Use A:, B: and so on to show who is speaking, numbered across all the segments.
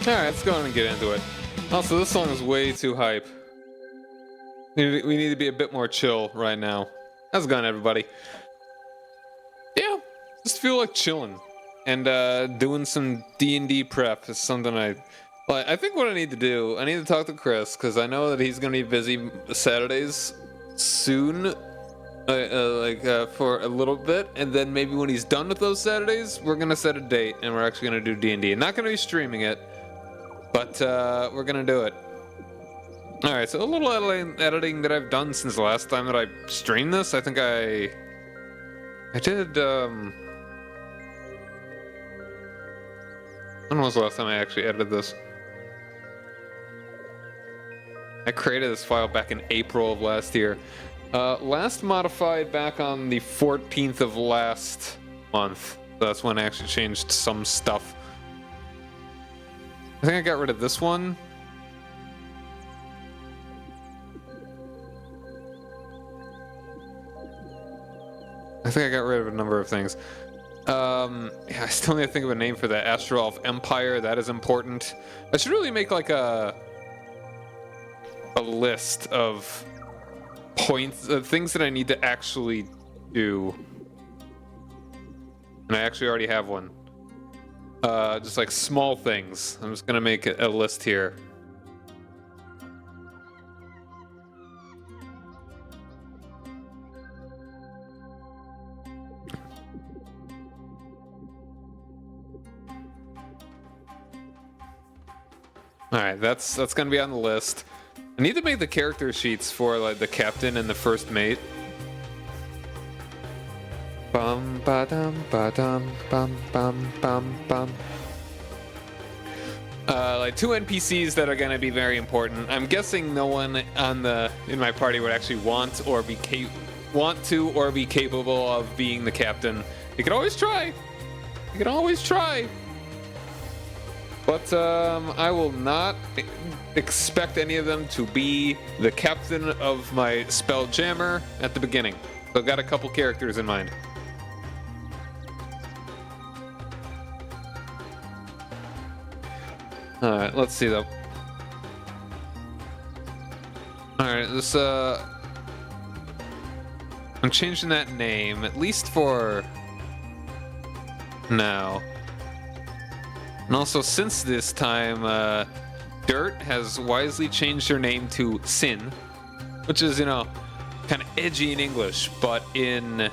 A: Alright, let's go on and get into it. Also, this song is way too hype. We need to be a bit more chill right now. How's it going, everybody? Yeah, just feel like chilling. And doing some D&D prep is something I think what I need to do, I need to talk to Chris, because I know that he's going to be busy Saturdays soon. For a little bit, and then maybe when he's done with those Saturdays, we're gonna set a date and we're actually gonna do D&D. Not gonna be streaming it, but we're gonna do it. All right, so a little editing that I've done since the last time that I streamed this. I think I did. When was the last time I actually edited this? I created this file back in April of last year. Last modified back on the 14th of last month. That's when I actually changed some stuff. I think I got rid of this one. I think I got rid of a number of things. Yeah, I still need to think of a name for that. Astral Elf Empire, that is important. I should really make like a list of points, things that I need to actually do. And I actually already have one. Just like small things. I'm just gonna make a list here. Alright, that's gonna be on the list. I need to make the character sheets for like the captain and the first mate. Bum ba dum ba dum bum bum bum bum. Like 2 NPCs that are gonna be very important. I'm guessing no one in my party would actually want to or be capable of being the captain. You could always try. You can always try. But I will not expect any of them to be the captain of my Spelljammer at the beginning. So I've got a couple characters in mind. Alright, let's see though. Alright, this I'm changing that name, at least for now. And also, since this time, Dirt has wisely changed her name to Sin, which is, you know, kind of edgy in English, but in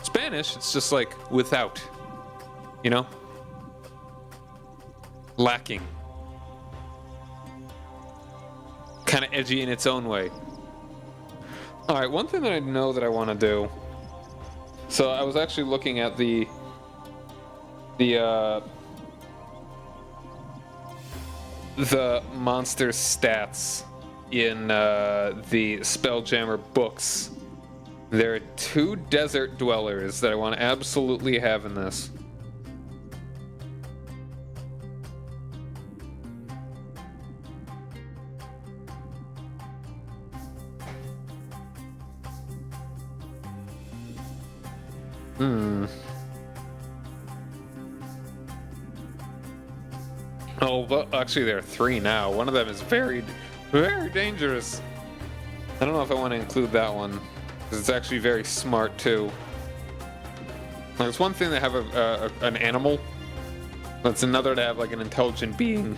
A: Spanish, it's just like without, you know? Lacking. Kind of edgy in its own way. Alright, one thing that I know that I want to do. So I was actually looking at the monster stats in the Spelljammer books. There are 2 desert dwellers that I want to absolutely have in this. Oh, but actually there are 3 now. One of them is very, very dangerous. I don't know if I want to include that one, because it's actually very smart too. Like, it's one thing to have an animal, but it's another to have like an intelligent being.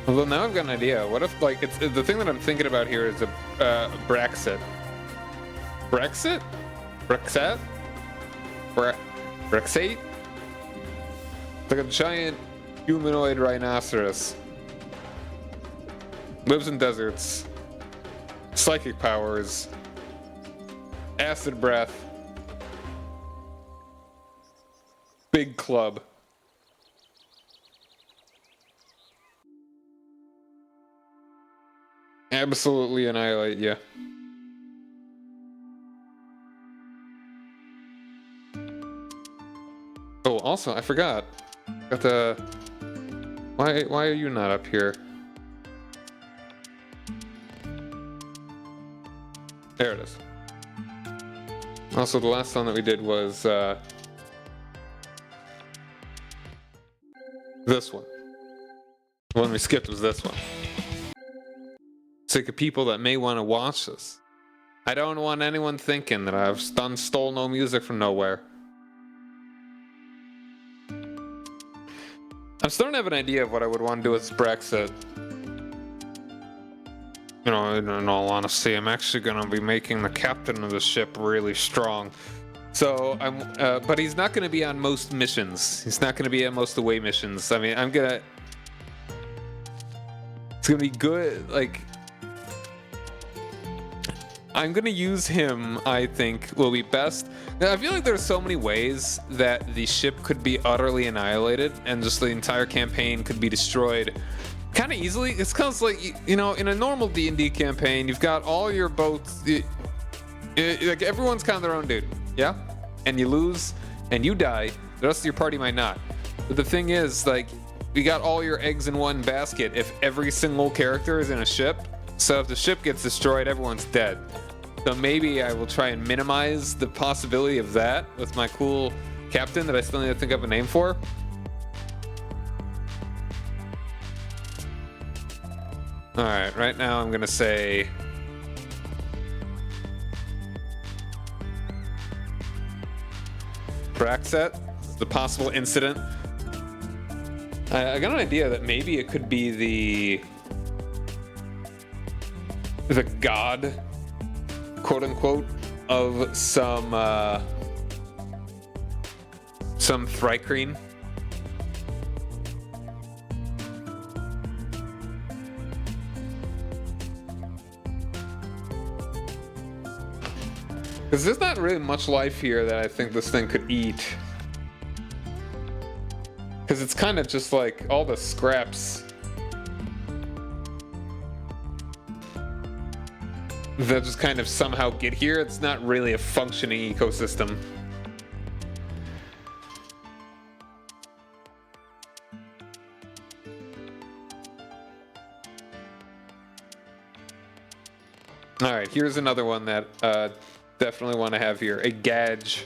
A: Well, now I've got an idea. What if, like, it's the thing that I'm thinking about here is a Brexit. Brexit? Brexit? Brexit? It's like a giant humanoid rhinoceros. Lives in deserts. Psychic powers. Acid breath. Big club. Absolutely annihilate you. Oh, also, I forgot. Got the... Why are you not up here? There it is. Also, the last one that we did was this one. The one we skipped was this one. Sick of people that may want to watch this. I don't want anyone thinking that I've stole no music from nowhere. I'm starting to have an idea of what I would want to do with Brexit. You know, in all honesty, I'm actually going to be making the captain of the ship really strong. So but he's not going to be on most missions. He's not going to be on most away missions. I mean, it's going to be good. Like, I'm going to use him, I think, will be best. Now, I feel like there's so many ways that the ship could be utterly annihilated and just the entire campaign could be destroyed kind of easily. It's kind of like, you know, in a normal D&D campaign, you've got all your boats, like everyone's kind of their own dude, yeah? And you lose and you die, the rest of your party might not. But the thing is, like, you got all your eggs in one basket if every single character is in a ship. So if the ship gets destroyed, everyone's dead. So maybe I will try and minimize the possibility of that with my cool captain that I still need to think of a name for. Alright, right now I'm gonna say... Braxet, the possible incident. I got an idea that maybe it could be the god, quote unquote, of some Thrycreen. Because there's not really much life here that I think this thing could eat. Because it's kind of just like all the scraps that just kind of somehow get here. It's not really a functioning ecosystem. Alright, here's another one that definitely want to have here. A Gadge.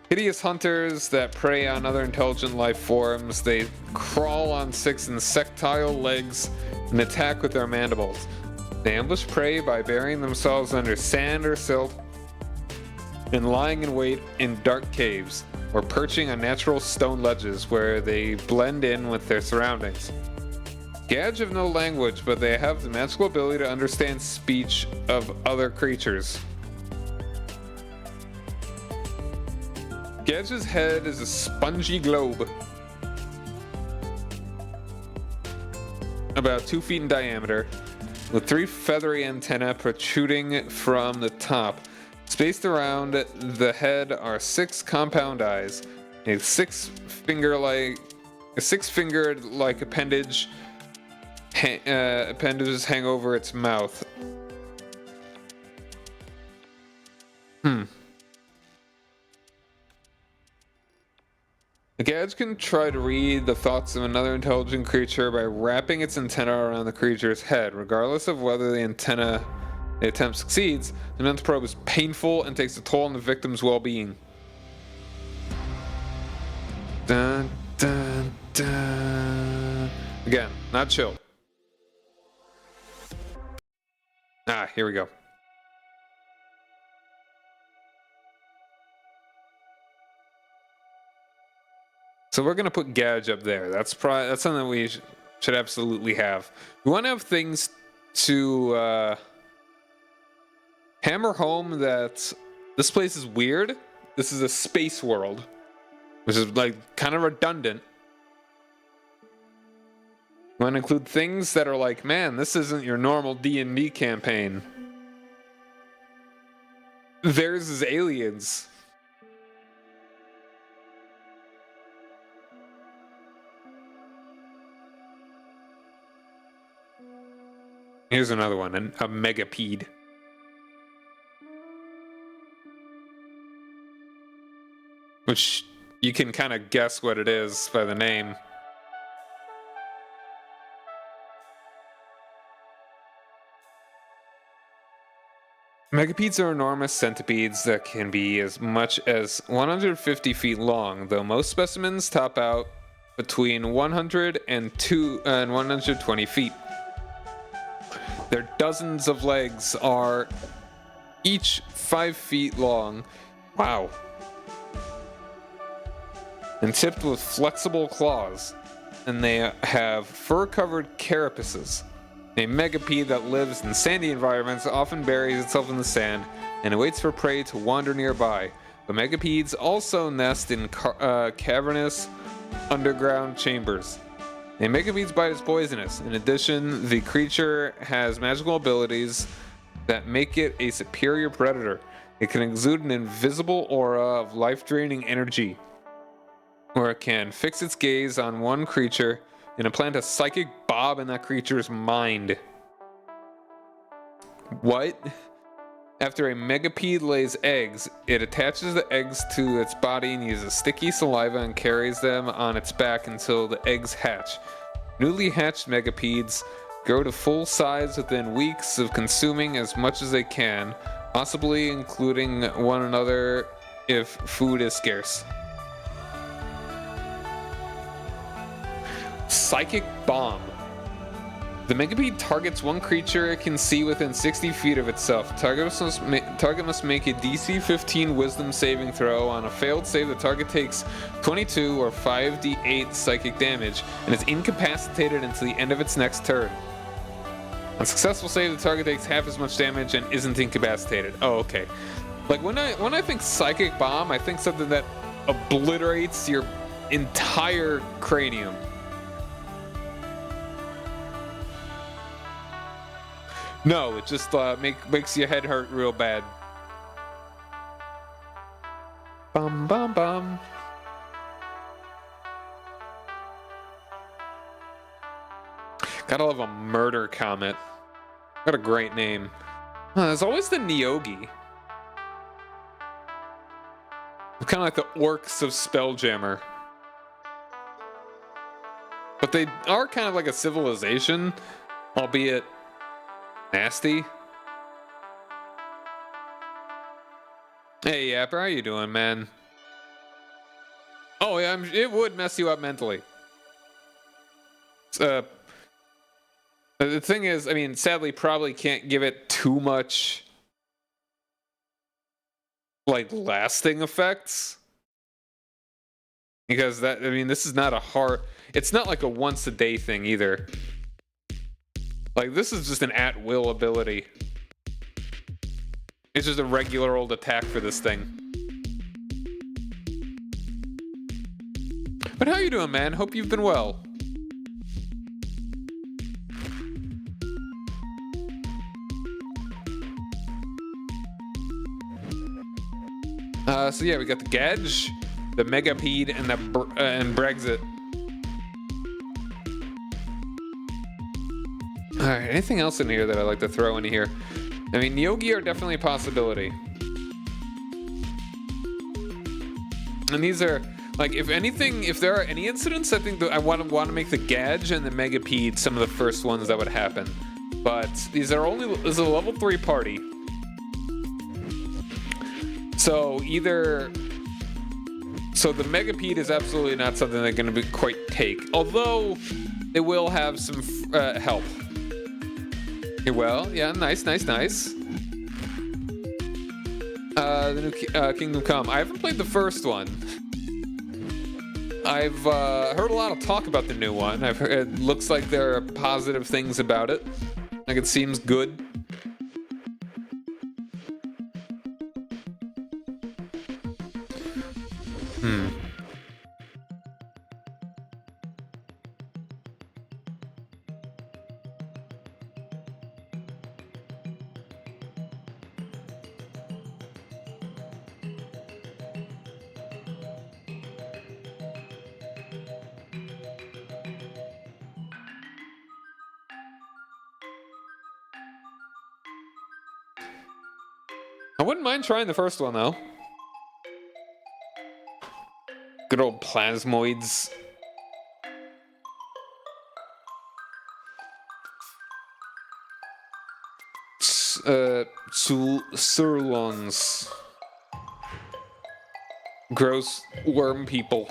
A: Hideous hunters that prey on other intelligent life forms. They crawl on 6 insectile legs and attack with their mandibles. They ambush prey by burying themselves under sand or silt and lying in wait in dark caves or perching on natural stone ledges where they blend in with their surroundings. Gadge have no language, but they have the magical ability to understand speech of other creatures. Gadge's head is a spongy globe, about 2 feet in diameter, with 3 feathery antennae protruding from the top. Spaced around the head are 6 compound eyes, a 6-fingered like appendage. Appendages hang over its mouth. The Gadge can try to read the thoughts of another intelligent creature by wrapping its antenna around the creature's head. Regardless of whether the attempt succeeds, the mental probe is painful and takes a toll on the victim's well-being. Dun, dun, dun. Again, not chill. Ah, here we go. So we're gonna put Gadge up there. That's something that we should absolutely have. We want to have things to hammer home that this place is weird. This is a space world, which is like kind of redundant. We want to include things that are like, man, this isn't your normal D&D campaign. Theirs is aliens. Here's another one, a megapede. which you can kind of guess what it is by the name. Megapedes are enormous centipedes that can be as much as 150 feet long, though most specimens top out between 100 and 120 feet. Their dozens of legs are each 5 feet long. Wow. And tipped with flexible claws. And they have fur-covered carapaces. A megapede that lives in sandy environments often buries itself in the sand and awaits for prey to wander nearby. But megapedes also nest in cavernous underground chambers. A megapede's bite is poisonous. In addition, the creature has magical abilities that make it a superior predator. It can exude an invisible aura of life-draining energy, or it can fix its gaze on one creature and implant a psychic bomb in that creature's mind. What? After a megapede lays eggs, it attaches the eggs to its body and uses sticky saliva and carries them on its back until the eggs hatch. Newly hatched megapedes grow to full size within weeks of consuming as much as they can, possibly including one another if food is scarce. Psychic Bomb. The megapede targets one creature it can see within 60 feet of itself. Target must make a DC 15 Wisdom saving throw. On a failed save, the target takes 22 or 5d8 psychic damage and is incapacitated until the end of its next turn. On successful save, the target takes half as much damage and isn't incapacitated. Oh, okay. Like when I think Psychic Bomb, I think something that obliterates your entire cranium. No, it just makes your head hurt real bad. Bum bum bum. Gotta love a murder comet. What a great name. There's always the Neogi. Kind of like the orcs of Spelljammer. But they are kind of like a civilization, albeit nasty. Hey, Yapper, how you doing, man? Oh, yeah, it would mess you up mentally. The thing is, I mean, sadly, probably can't give it too much, like, lasting effects. Because that, I mean, this is not a hard, it's not like a once a day thing either. Like, this is just an at-will ability. It's just a regular old attack for this thing. But how you doing, man? Hope you've been well. So yeah, we got the Gadge, the Megapede, and and Brexit. Alright, anything else in here that I'd like to throw in here? I mean, Neogi are definitely a possibility. And these are, like, if anything, if there are any incidents, I think that I want to make the Gadge and the Megapede some of the first ones that would happen. But these are this is a level 3 party. So the Megapede is absolutely not something they're going to quite take. Although, they will have some help. Well, yeah, nice. The new Kingdom Come. I haven't played the first one. I've heard a lot of talk about the new one. It looks like there are positive things about it. Like, it seems good. I wouldn't mind trying the first one, though. Good old plasmoids. Surlons. Gross worm people.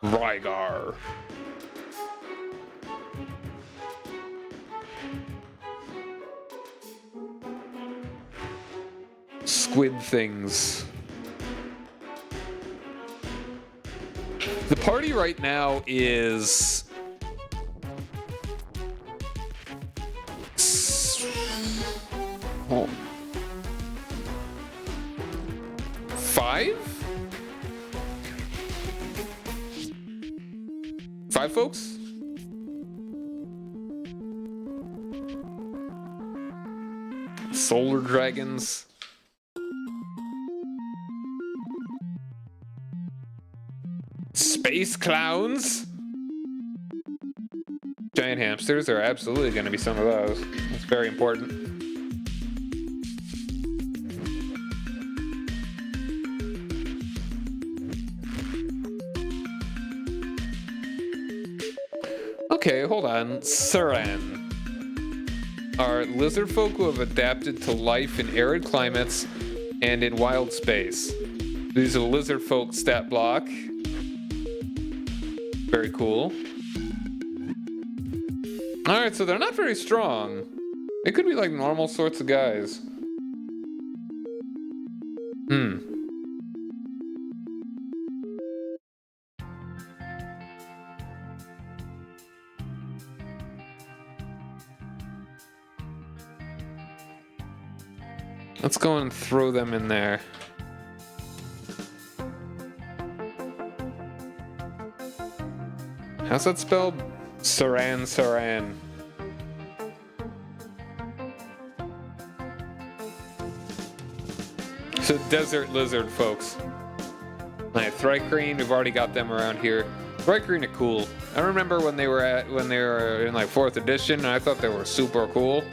A: Rygar. Squid things. The party right now is... Oh. 5? 5 folks? Solar dragons. Space clowns. Giant hamsters. There are absolutely going to be some of those. That's very important. Okay, hold on. Saran are lizard folk who have adapted to life in arid climates and in wild space. These are the lizard folk stat block. Very cool. Alright, so they're not very strong. They could be like normal sorts of guys. Let's go and throw them in there. How's that spelled? Saran, Saran. So desert lizard folks. Alright, Thrycrane, we've already got them around here. Thrycrane are cool. I remember when they were in like 4th edition, and I thought they were super cool.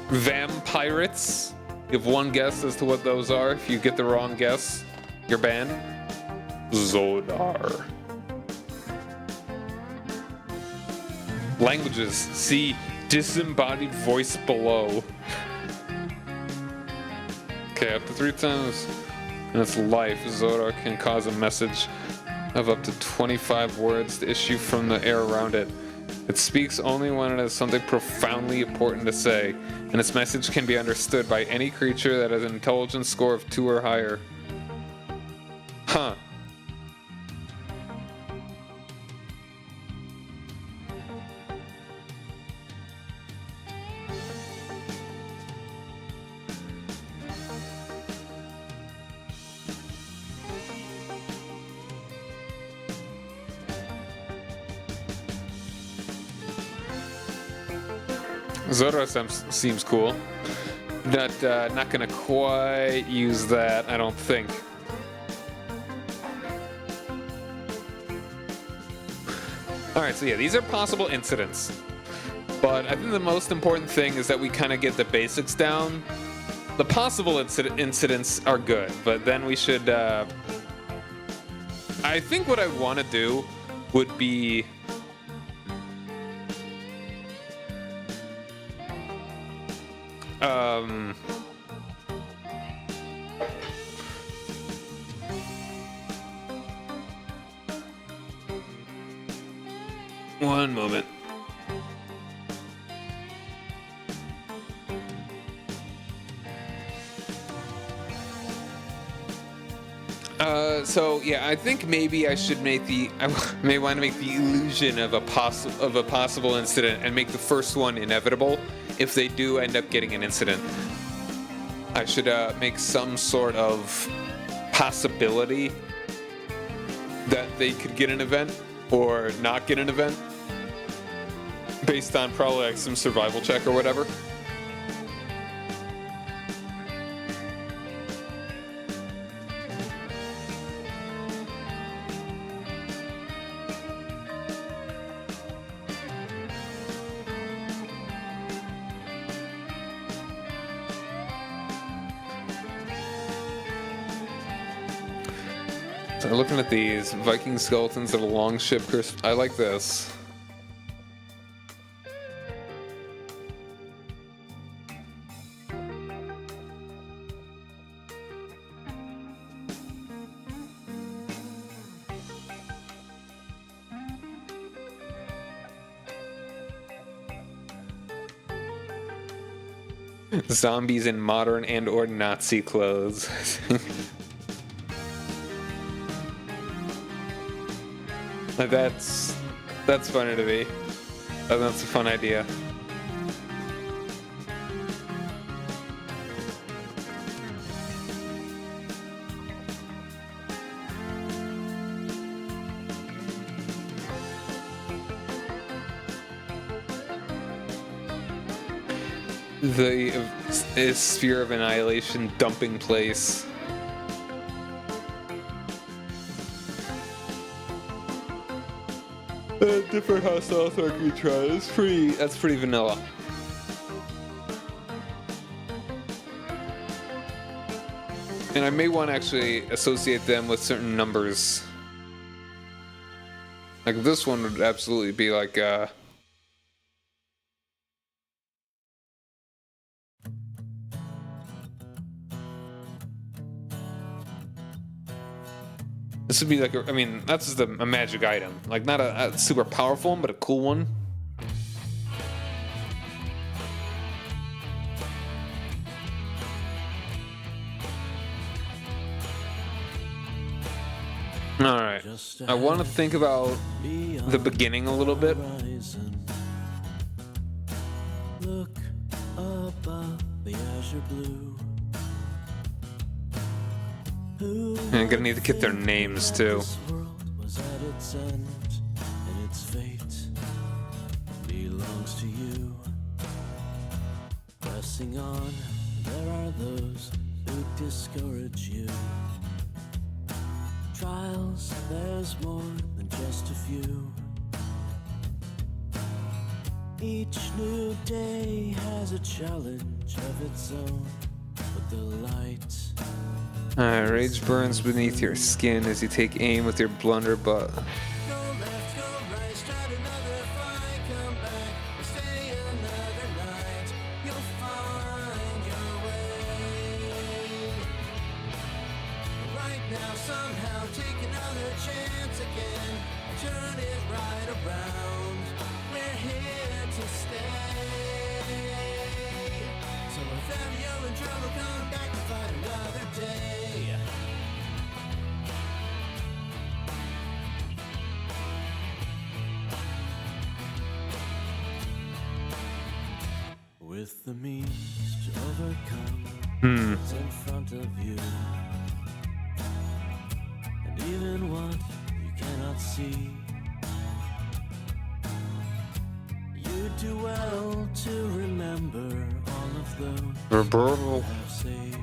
A: Vampirates. You have one guess as to what those are. If you get the wrong guess, you're banned. Zodar. Languages. See disembodied voice below. Okay, up to 3 times in its life, Zodar can cause a message of up to 25 words to issue from the air around it. It speaks only when it has something profoundly important to say, and its message can be understood by any creature that has an intelligence score of 2 or higher. Huh. Zodar seems cool. Not gonna quite use that, I don't think. Alright, so yeah, these are possible incidents. But I think the most important thing is that we kind of get the basics down. The possible incidents are good, but then we should... I think what I want to do would be... One moment. So yeah, I think maybe I should make I may want to make the illusion of a possible incident and make the first one inevitable if they do end up getting an incident. I should make some sort of possibility that they could get an event or not get an event based on probably like some survival check or whatever. So looking at these Viking skeletons of a long ship. I like this. Zombies in modern and or Nazi clothes. That's funny to me. That's a fun idea. The sphere of annihilation dumping place. Different hostile authority trials. That's pretty vanilla. And I may want to actually associate them with certain numbers. Like this one would absolutely be like this would be like I mean, that's just a magic item. Like not a super powerful one, but a cool one. Alright. I want to think about the beginning a little bit. Look above the azure blue. And I'm gonna need to get their names too. Was at its end, and its fate belongs to you. Pressing on, there are those who discourage you. Trials, there's more than just a few. Each new day has a challenge of its own, but the light. Rage burns beneath your skin as you take aim with your blunderbuss. With the means to overcome what's in front of you, and even what you cannot see, you do well to remember all of those who have saved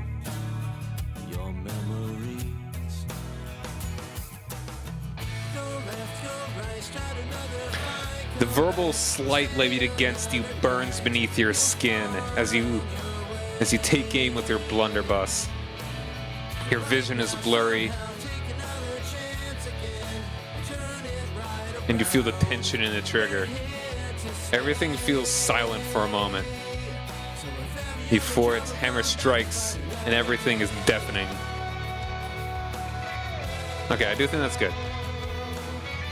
A: your memories. Go left, go right, start another fight. The verbal slight levied against you burns beneath your skin as you take aim with your blunderbuss. Your vision is blurry, and you feel the tension in the trigger. Everything feels silent for a moment before its hammer strikes and everything is deafening. Okay, I do think that's good.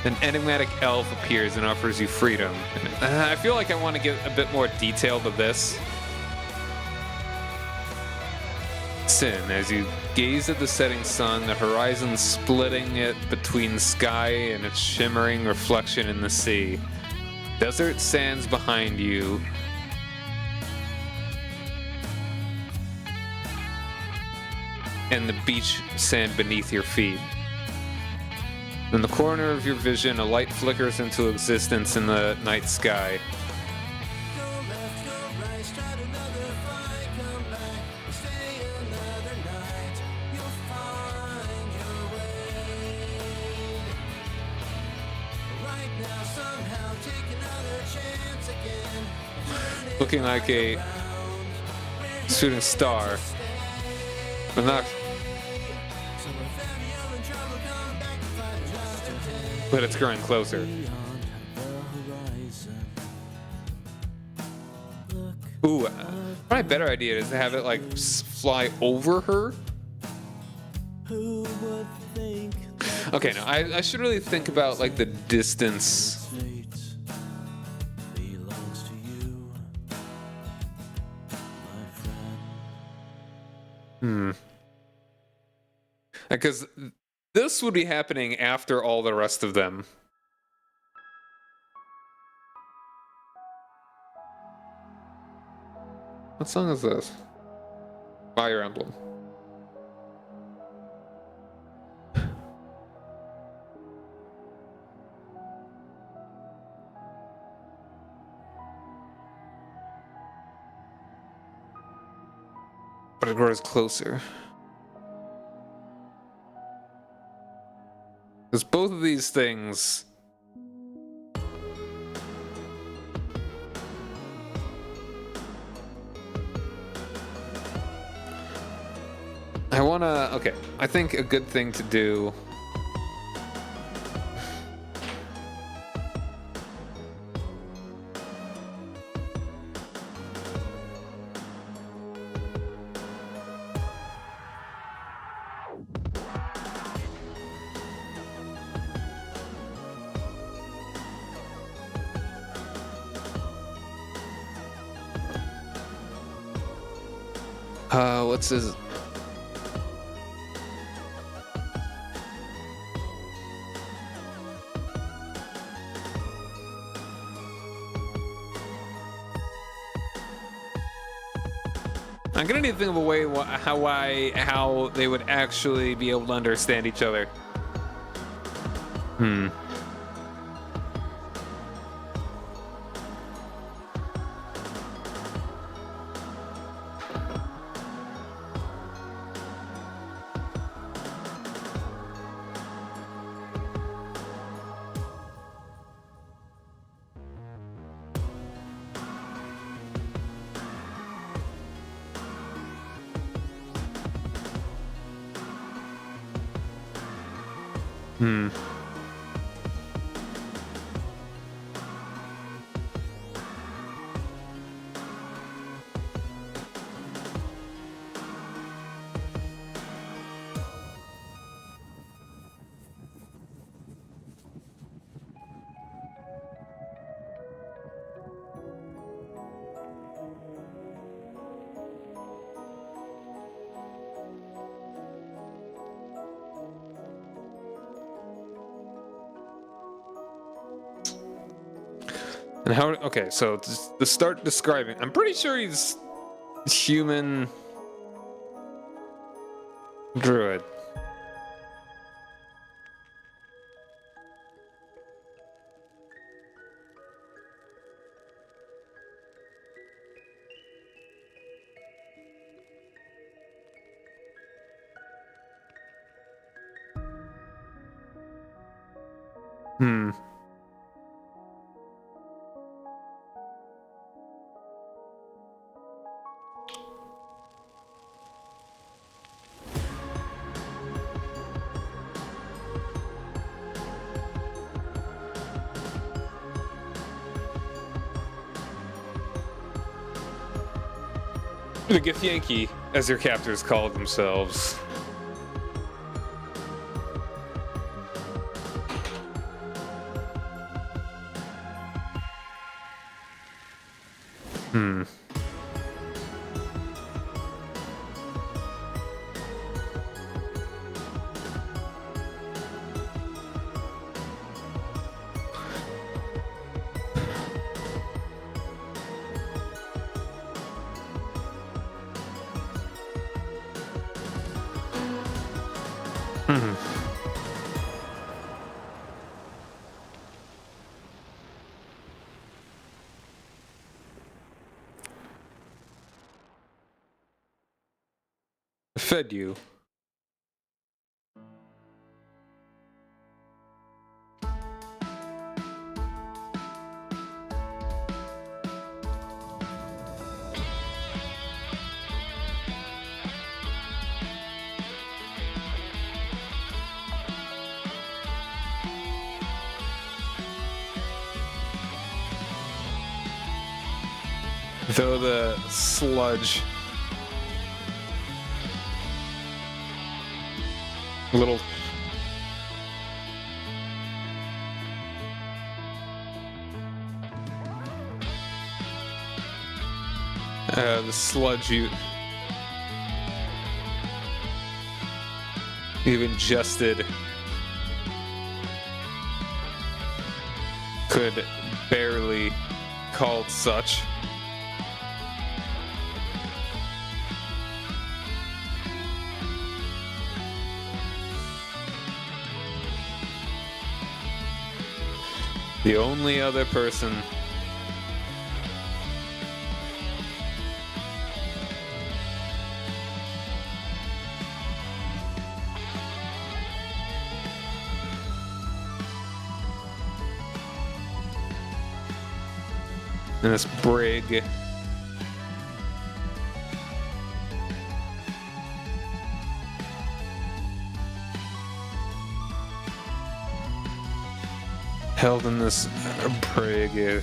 A: An enigmatic elf appears and offers you freedom. I feel like I want to get a bit more detail to this. Sin, as you gaze at the setting sun, the horizon splitting it between sky and its shimmering reflection in the sea. Desert sands behind you. And the beach sand beneath your feet. In the corner of your vision, a light flickers into existence in the night sky. Looking like a shooting star, but not. but it's growing closer. Ooh, probably a better idea is to have it like fly over her. Okay, no, I should really think about like the distance. Because this would be happening after all the rest of them. What song is this? Fire Emblem. But it grows closer. Because both of these things... I wanna... Okay, I think a good thing to do... what's his... I'm gonna need to think of a way how they would actually be able to understand each other. And how... Okay, so to start describing... I'm pretty sure he's human... druid. The Githyanki, as your captors call themselves. Fed you. Though the sludge little the sludge you've ingested could barely called such. The only other person in this brig held in this brig.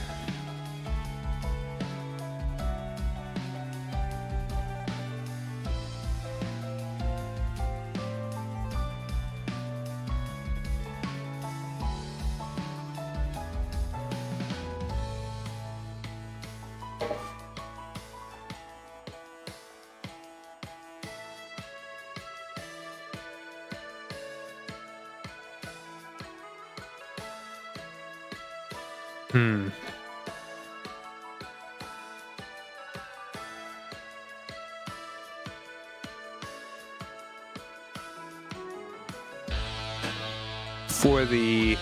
A: For the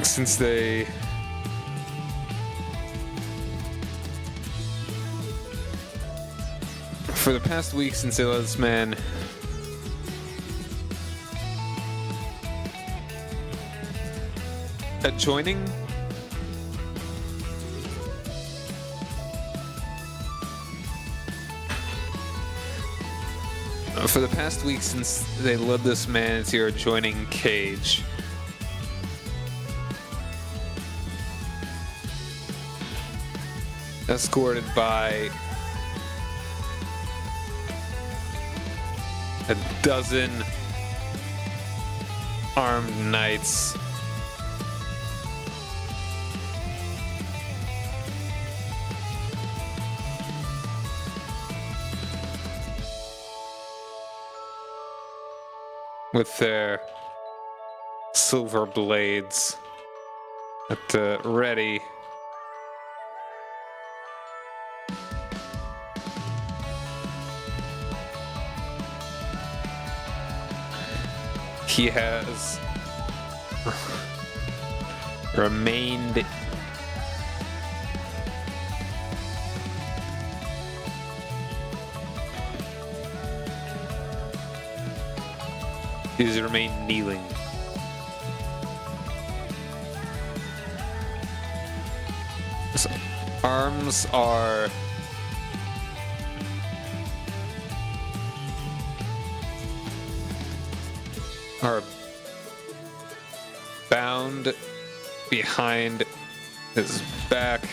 A: since they for the past week since they let this man adjoining for the past week since they led this man into your adjoining cage, escorted by a dozen armed knights. With their silver blades at the ready. He has remained kneeling. His arms are are bound behind his back.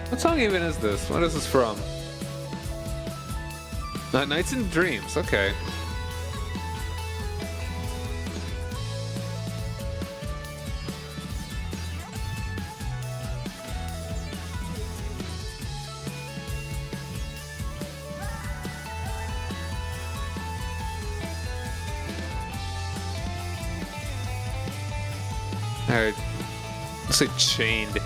A: What song even is this? What is this from? Nights and Dreams, okay. Alright, let's say chained.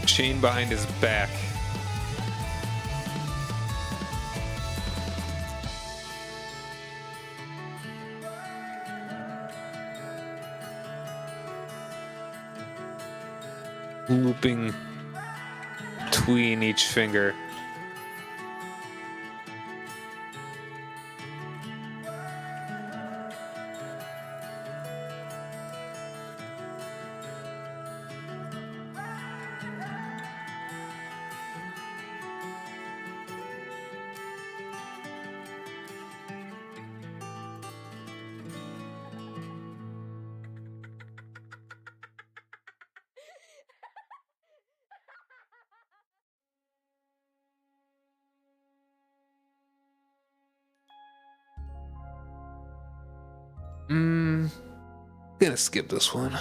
A: Chained behind his back. Looping between each finger. Gonna skip this one.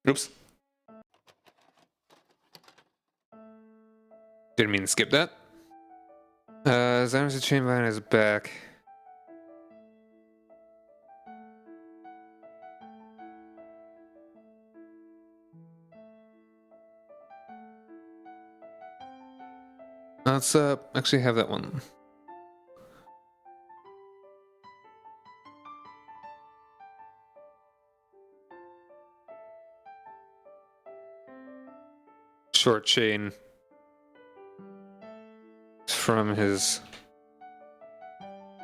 A: Oops. Didn't mean to skip that. His arms are chained behind his back. Let's actually have that one. Short chain from his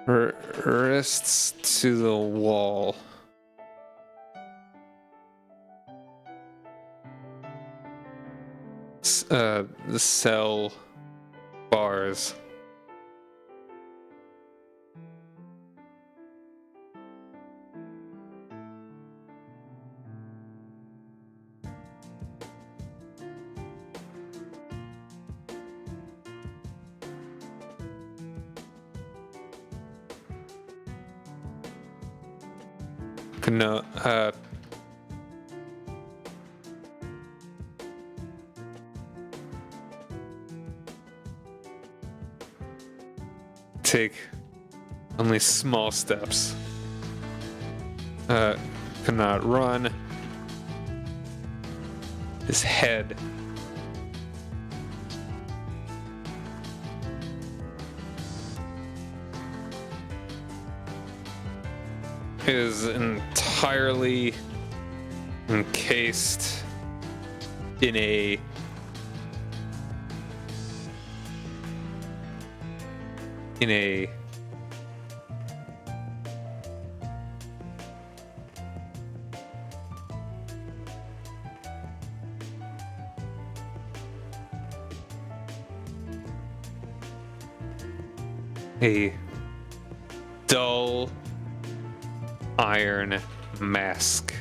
A: wrists to the wall. The cell bars. No, take only small steps. Cannot run. His head is entirely encased in a a dull iron mask.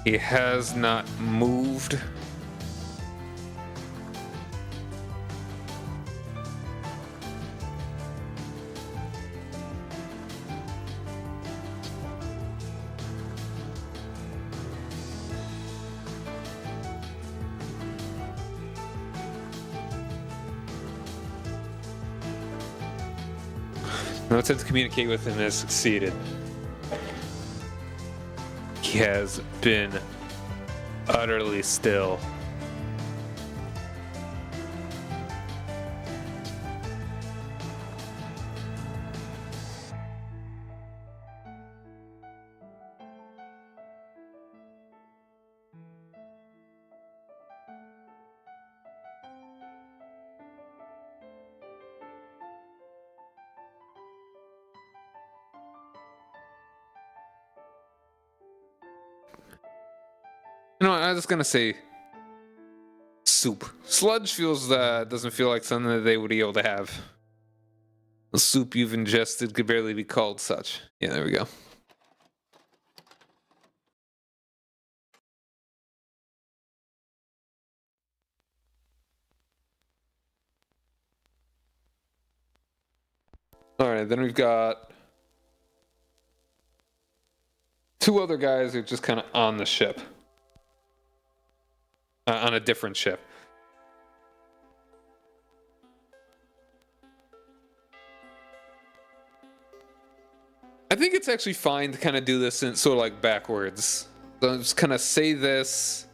A: He has not moved. No attempt to communicate with him has succeeded. He has been utterly still. You know, I was gonna say soup. Sludge doesn't feel like something that they would be able to have. The soup you've ingested could barely be called such. Yeah, there we go. Alright, then we've got two other guys who are just kind of on the ship. On a different ship. I think it's actually fine to kind of do this in sort of like backwards. So just kind of say this,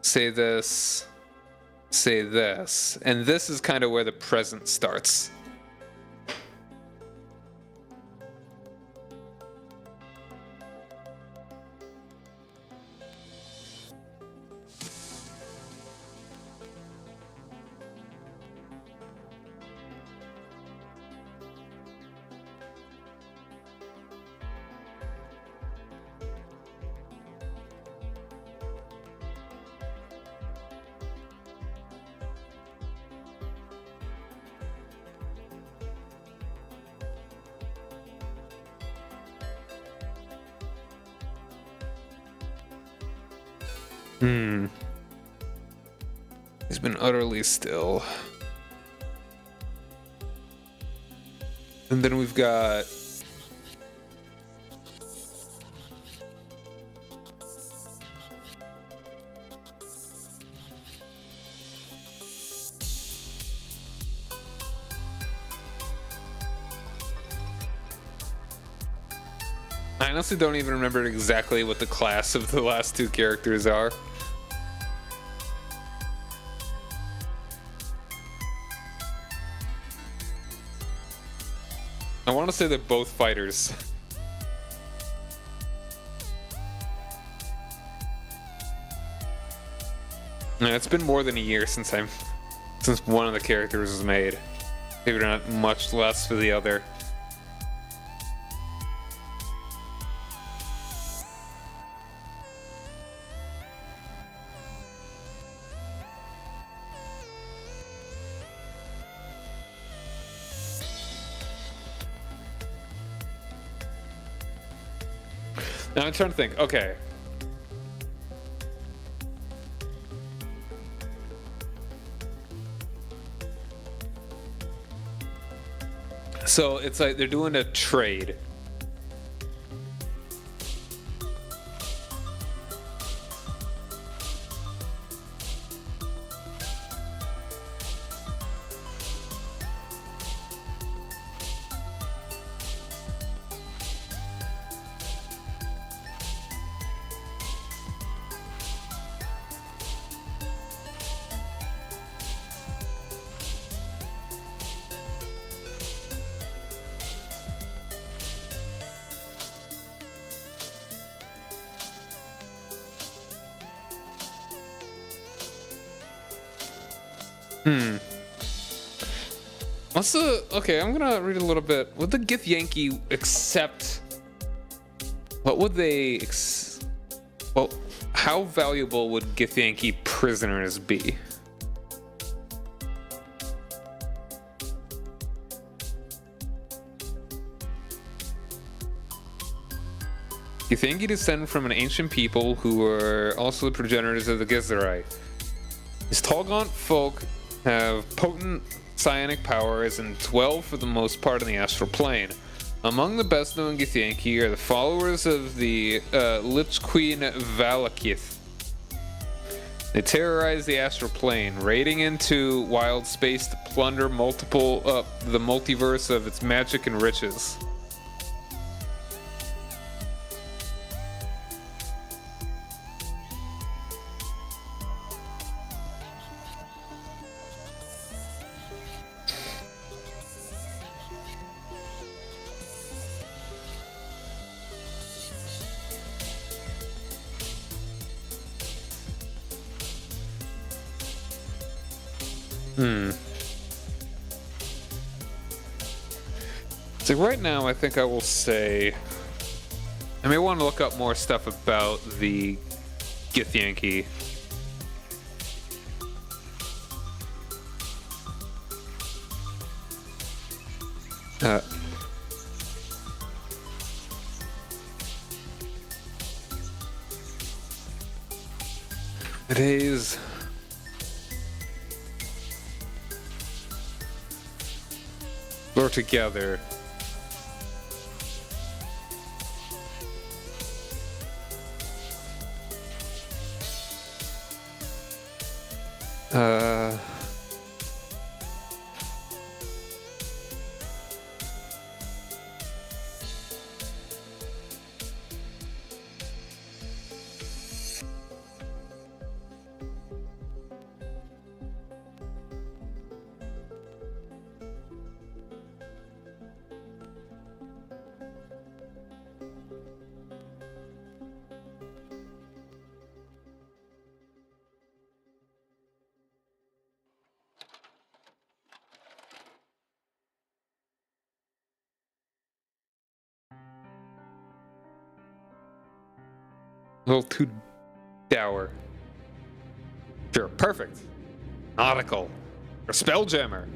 A: say this, say this. And this is kind of where the present starts. He's been utterly still. And then we've got I honestly don't even remember exactly what the class of the last two characters are. I want to say they're both fighters. Yeah, it's been more than a year since one of the characters was made. Maybe not much less for the other. Now I'm trying to think. Okay. So it's like they're doing a trade. What's the... Okay, I'm gonna read a little bit. Would the Githyanki accept... What would they... Well, how valuable would Githyanki prisoners be? Githyanki descend from an ancient people who were also the progenitors of the Githzerai. These tall, gaunt folk have potent psionic powers and dwell for the most part in the astral plane. Among the best known Githyanki are the followers of the Lich Queen Valakith. They terrorize the astral plane, raiding into wild space to plunder the multiverse of its magic and riches. So right now, I think I will say I may want to look up more stuff about the Githyanki. Today's we're together. A little too dour. Sure, perfect. Nautical. Or Spelljammer.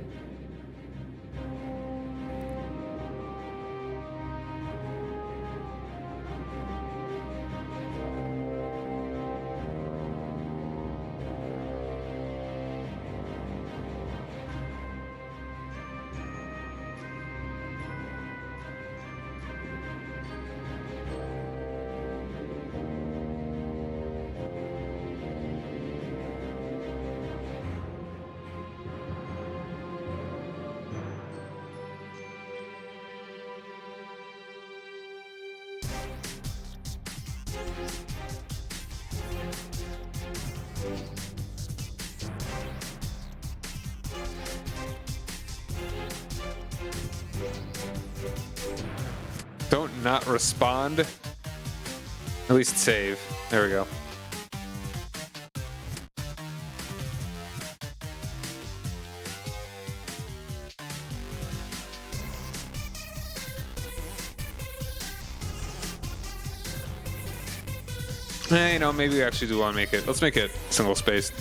A: Don't not respond. At least save. There we go. You know, maybe we actually do want to make it. Let's make it single spaced.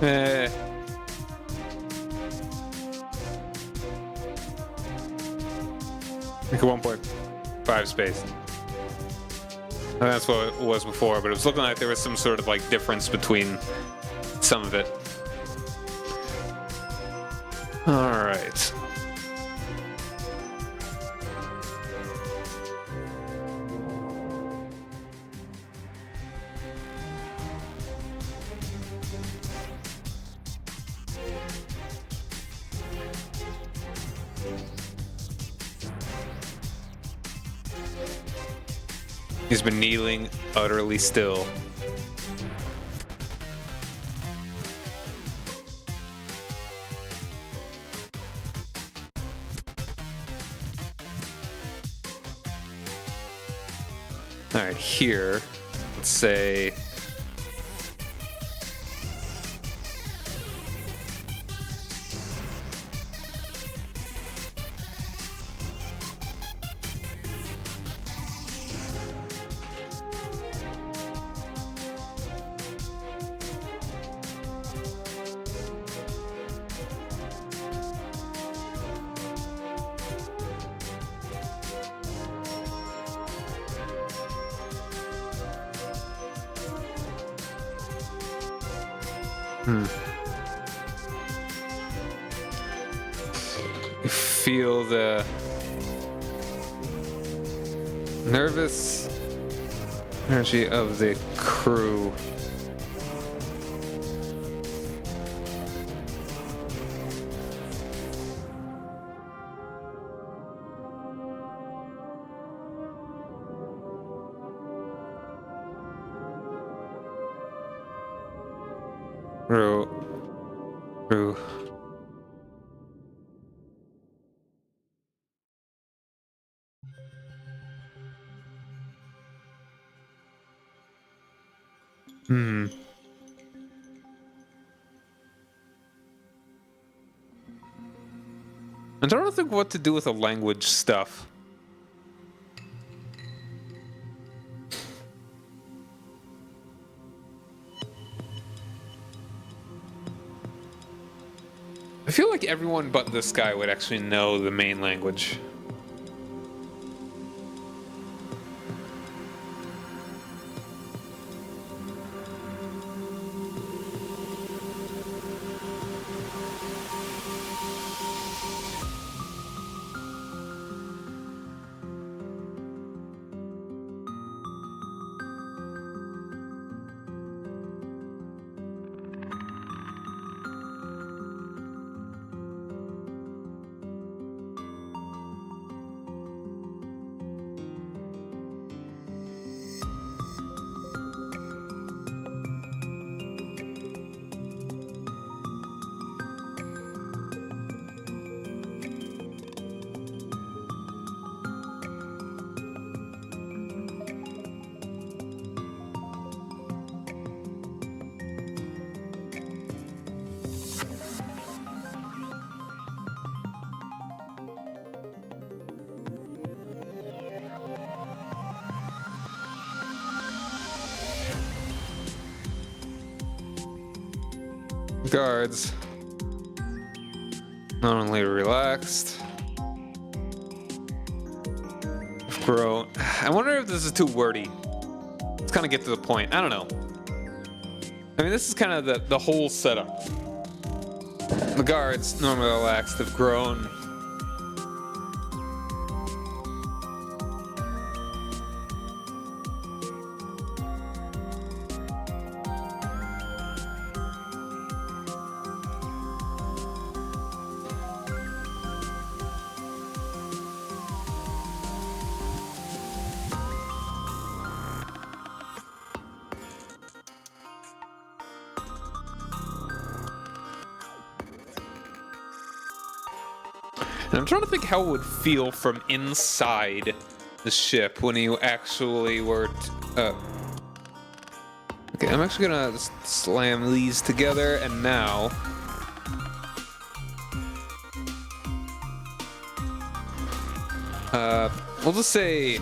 A: Make it 1.5 space. And that's what it was before, but it was looking like there was some sort of like difference between some of it. All right. He's been kneeling utterly still. All right, here, let's say you feel the Nervous energy of the crew. Crew. I don't think what to do with the language stuff. I feel like everyone but this guy would actually know the main language. Guards. Not only relaxed. Grown. I wonder if this is too wordy. Let's kind of get to the point. I don't know. I mean, this is kind of the whole setup. The guards, normally relaxed, have grown. And I'm trying to think how it would feel from inside the ship when you actually were... okay, I'm actually gonna slam these together, and now... we'll just say...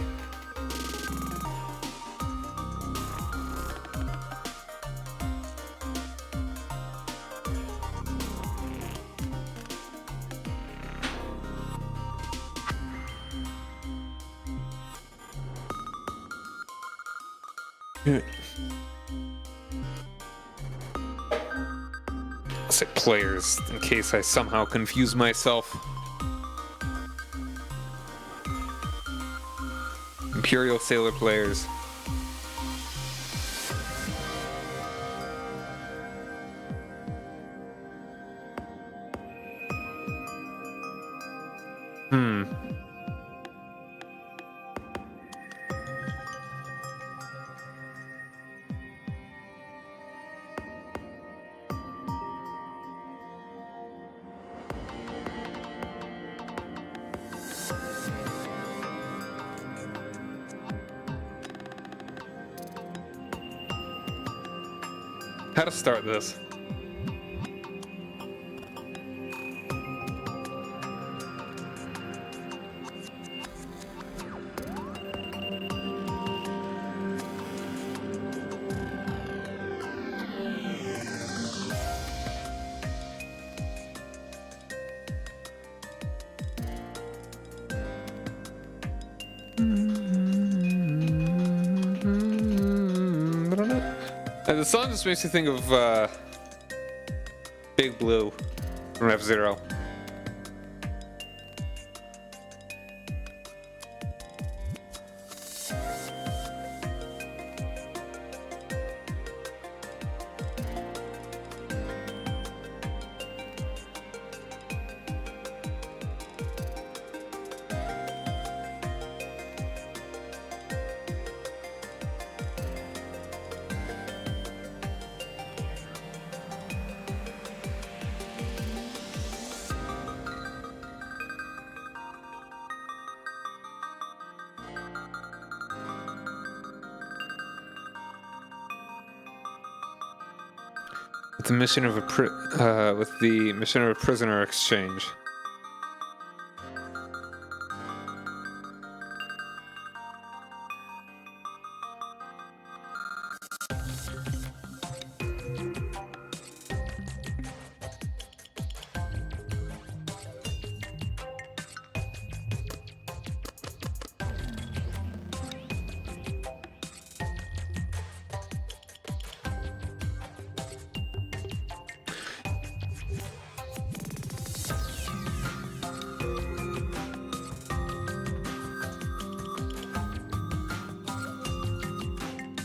A: I'll say players, in case I somehow confuse myself. Imperial Sailor players. How to start this? The song just makes me think of Big Blue from F-Zero. with the mission of a prisoner exchange.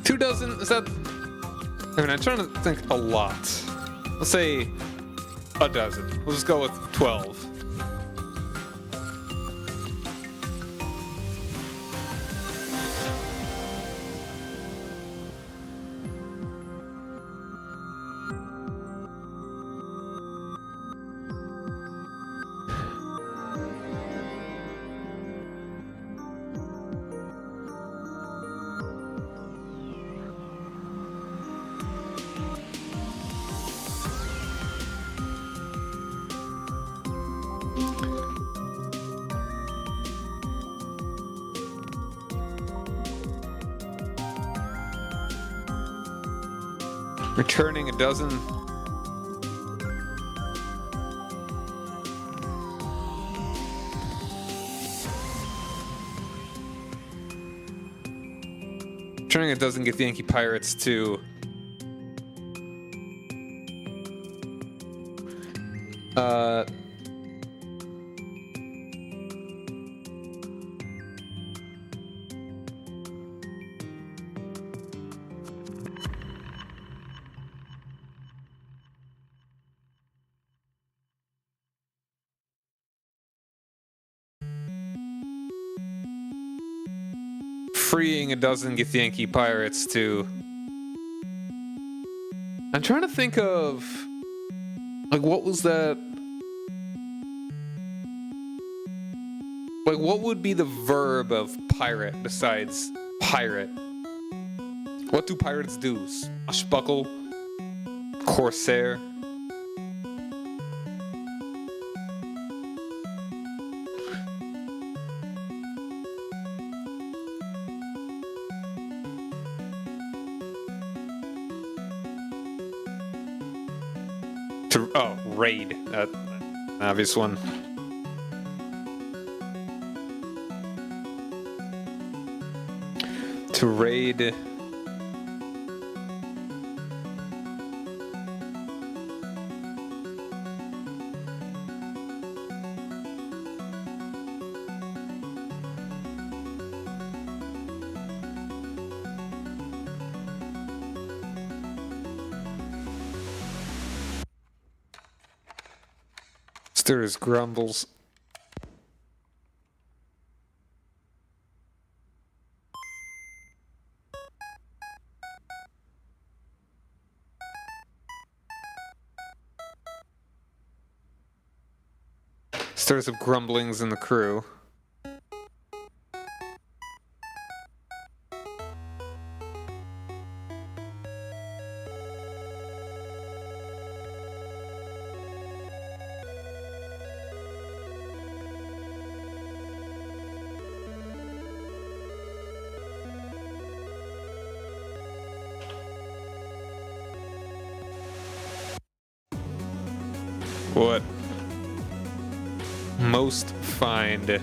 A: Two dozen? Is that... I mean, I'm trying to think a lot. Let's say a dozen. We'll just go with 12. Returning a dozen. Returning a dozen get the Yankee Pirates to freeing a dozen Githyanki pirates to... I'm trying to think of... Like, what was that? Like, what would be the verb of pirate besides pirate? What do pirates do? Swashbuckle? Corsair? Oh, raid. That obvious one. To raid. Stirs grumbles. Stirs up grumblings in the crew. What most find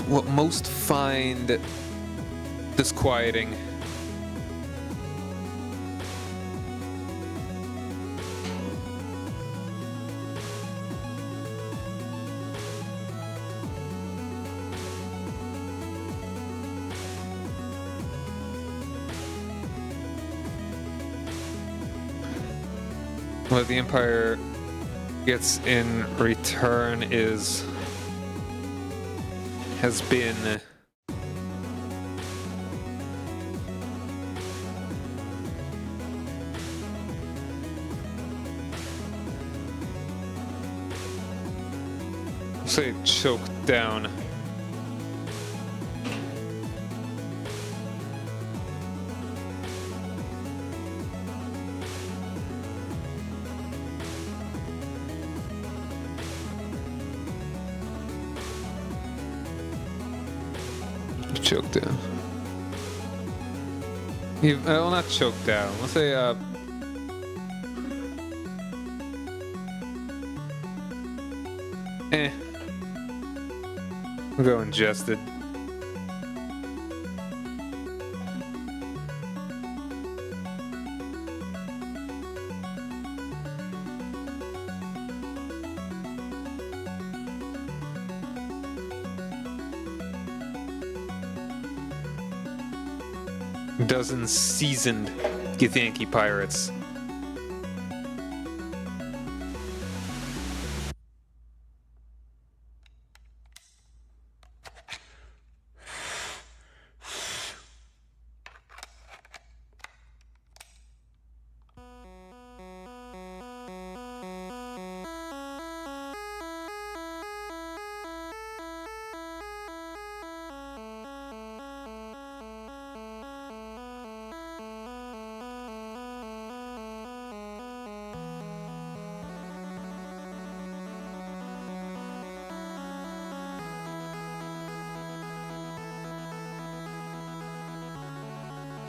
A: what most find disquieting. What the Empire gets in return has been Say choked down. Choked down. Well, not choked down. Let's say, We'll go ingested. Dozen seasoned Githyanki pirates.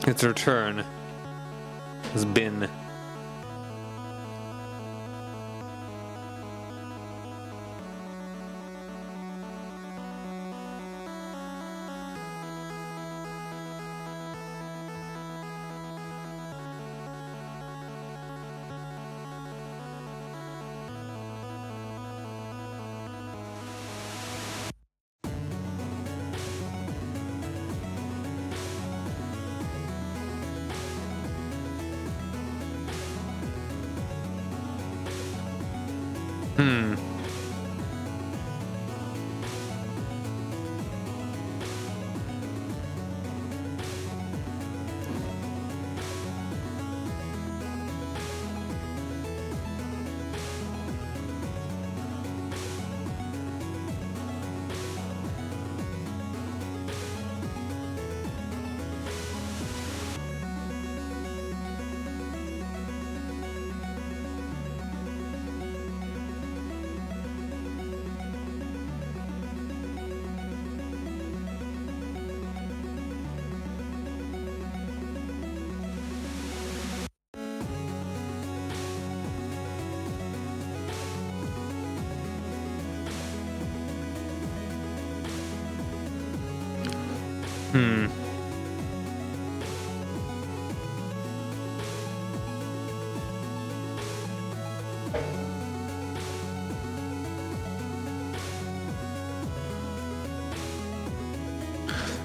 A: Its return has been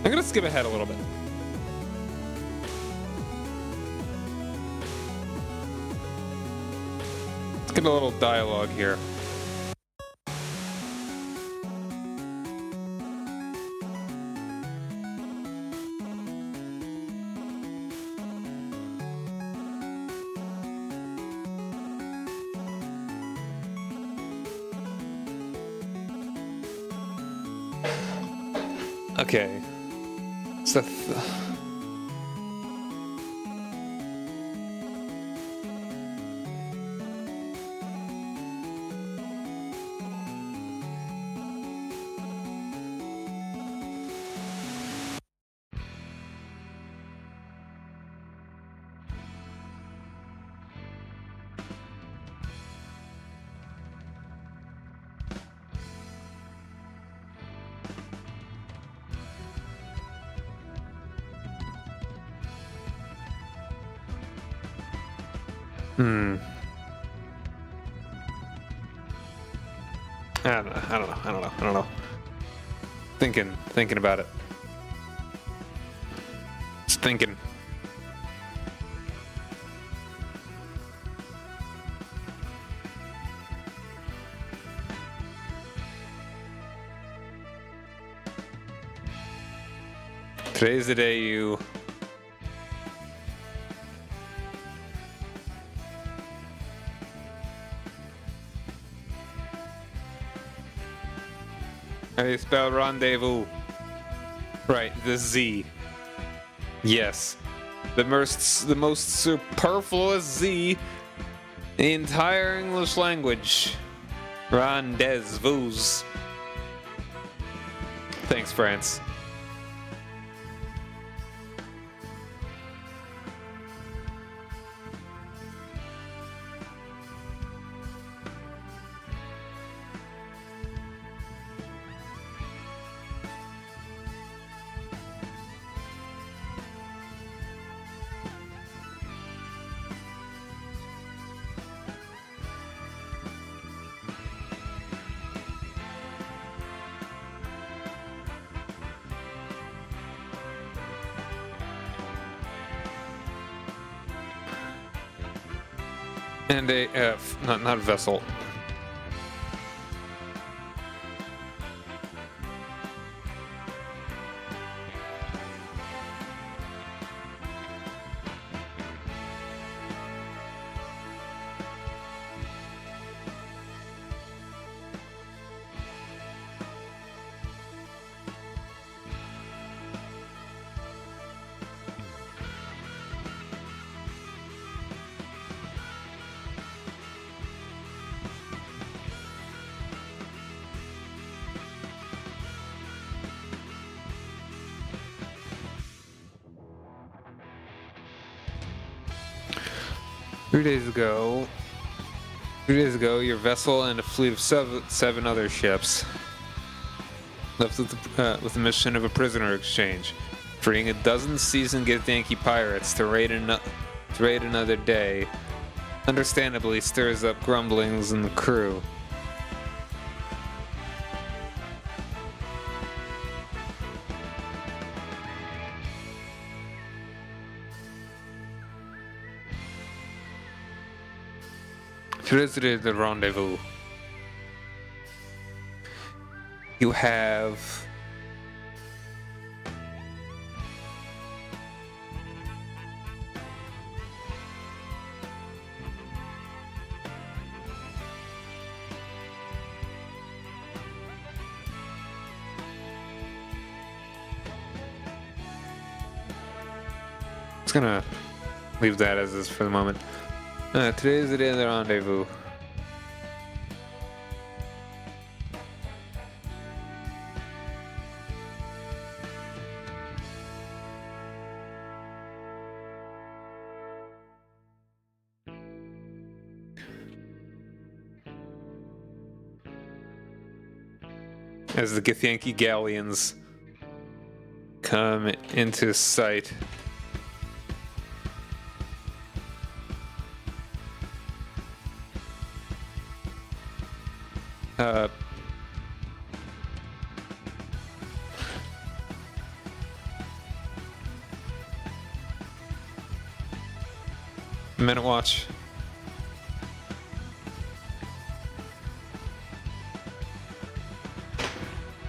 A: I'm gonna skip ahead a little bit. Let's get a little dialogue here. Okay. So I don't know. Thinking about it. Just thinking. Today's the day you How do you spell rendezvous? Right, the Z. Yes. The most superfluous Z in the entire English language. Rendezvous. Thanks, France. And a not vessel. Three days ago, your vessel and a fleet of seven other ships left with the mission of a prisoner exchange, freeing a dozen seasoned Githyanki pirates to raid another day. Understandably, stirs up grumblings in the crew. Visited the rendezvous. You have just gonna leave that as is for the moment. Today is the day of the rendezvous. As the Githyanki galleons come into sight, Minute watch.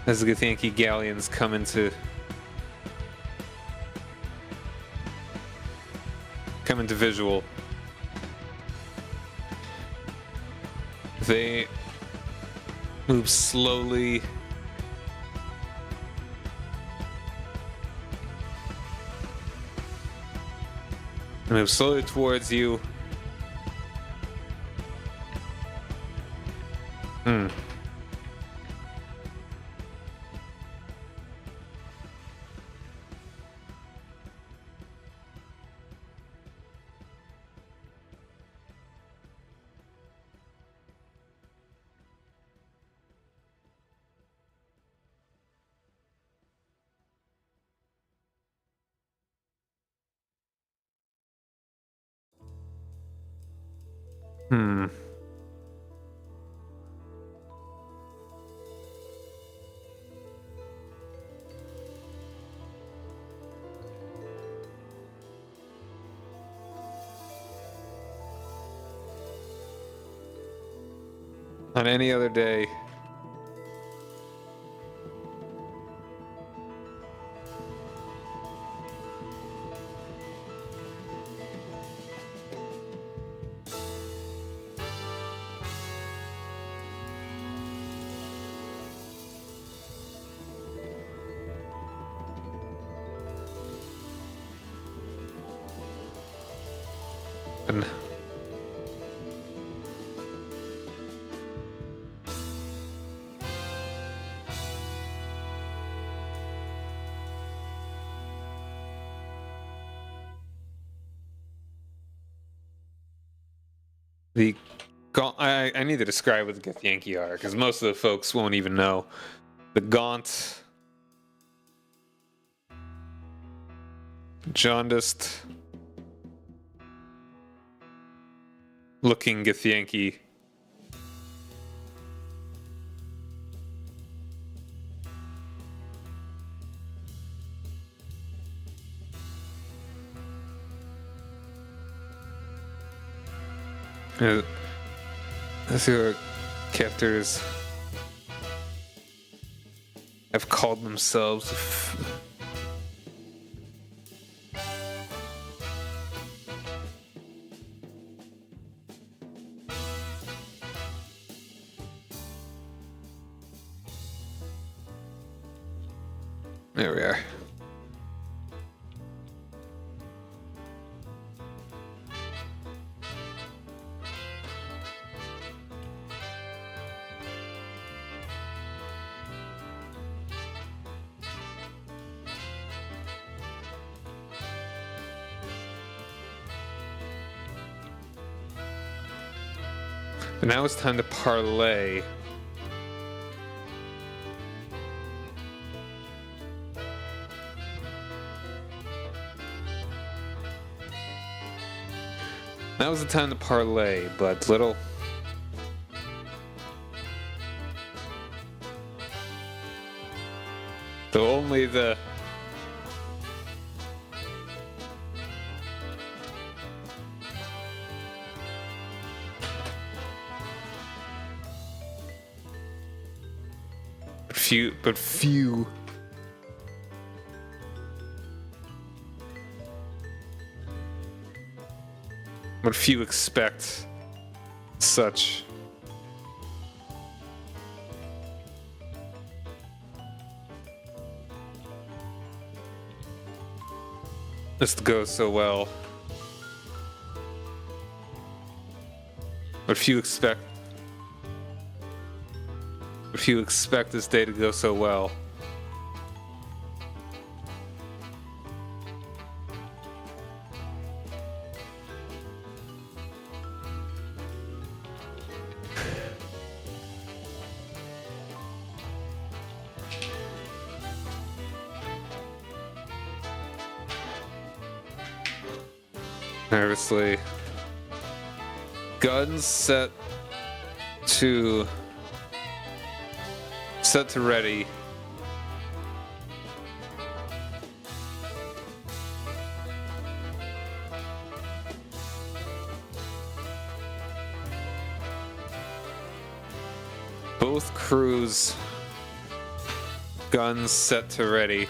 A: As the Githyanki galleons come into visual, they move slowly towards you. On any other day, The I need to describe what the Githyanki are, because most of the folks won't even know. The gaunt, jaundiced looking Githyanki. Let's see what captors have called themselves. There we are. But now it's time to parlay. Now was the time to parlay, but little. So only the few, but few. But few expect such. This goes so well. But few expect this day to go so well. Nervously. Guns set to ready. Both crews guns set to ready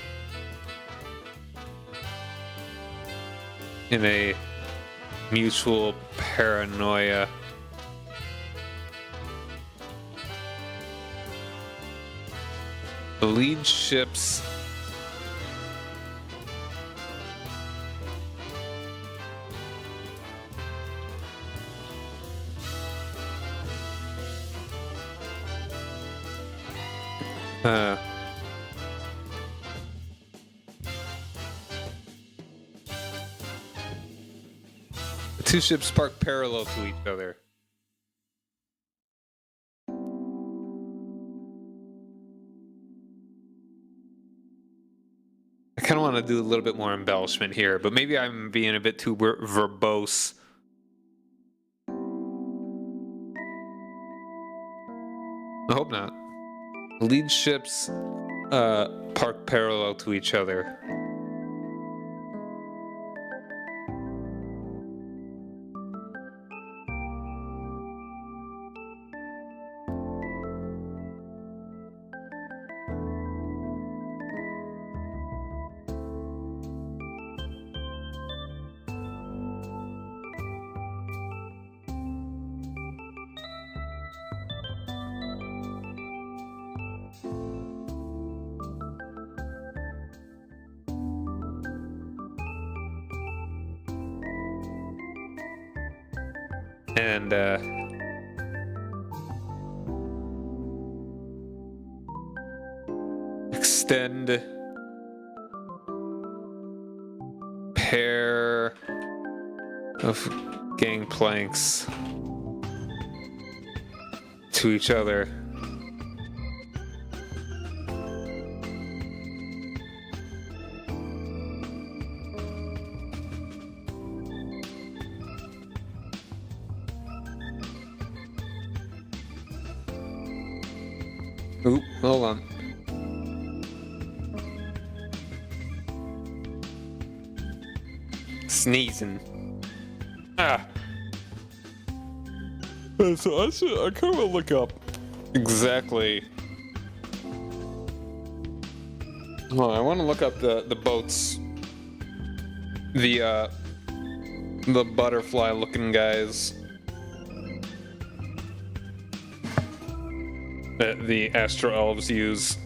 A: in a mutual paranoia. The lead ships the two ships parked parallel to each other. I kind of want to do a little bit more embellishment here, but maybe I'm being a bit too verbose. I hope not. Lead ships parked parallel to each other. And extend pair of gangplanks to each other. Oop, hold on. Sneezing. Ah. So I kind of look up exactly. Oh, I want to look up the boats. The butterfly-looking guys that the Astro Elves use.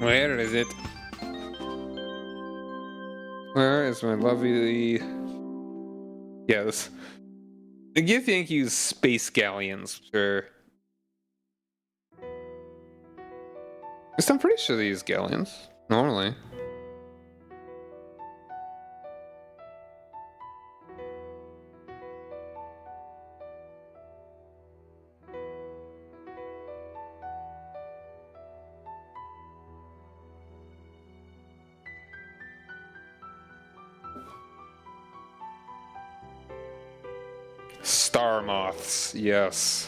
A: Where is it? Where is my lovely... Yeah, this... You think use space galleons, sure. At least I'm pretty sure they use galleons, normally. Star moths, yes.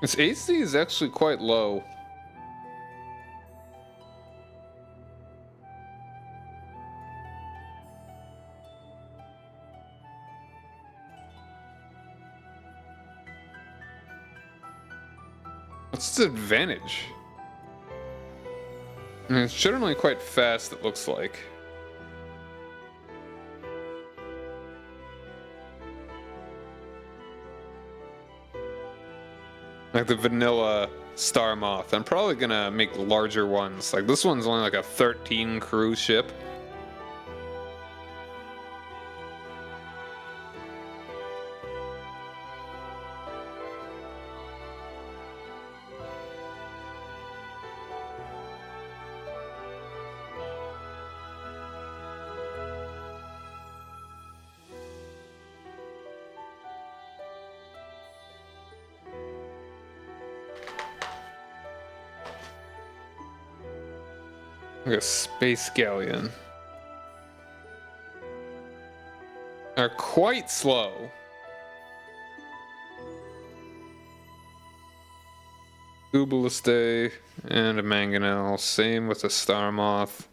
A: Its AC is actually quite low. What's its advantage? I mean, it's generally quite fast, it looks like. Like the vanilla Star Moth. I'm probably gonna make larger ones. Like this one's only like a 13 crew ship. Like a space galleon. Are quite slow. Two ballistae and a mangonel. Same with the Star Moth.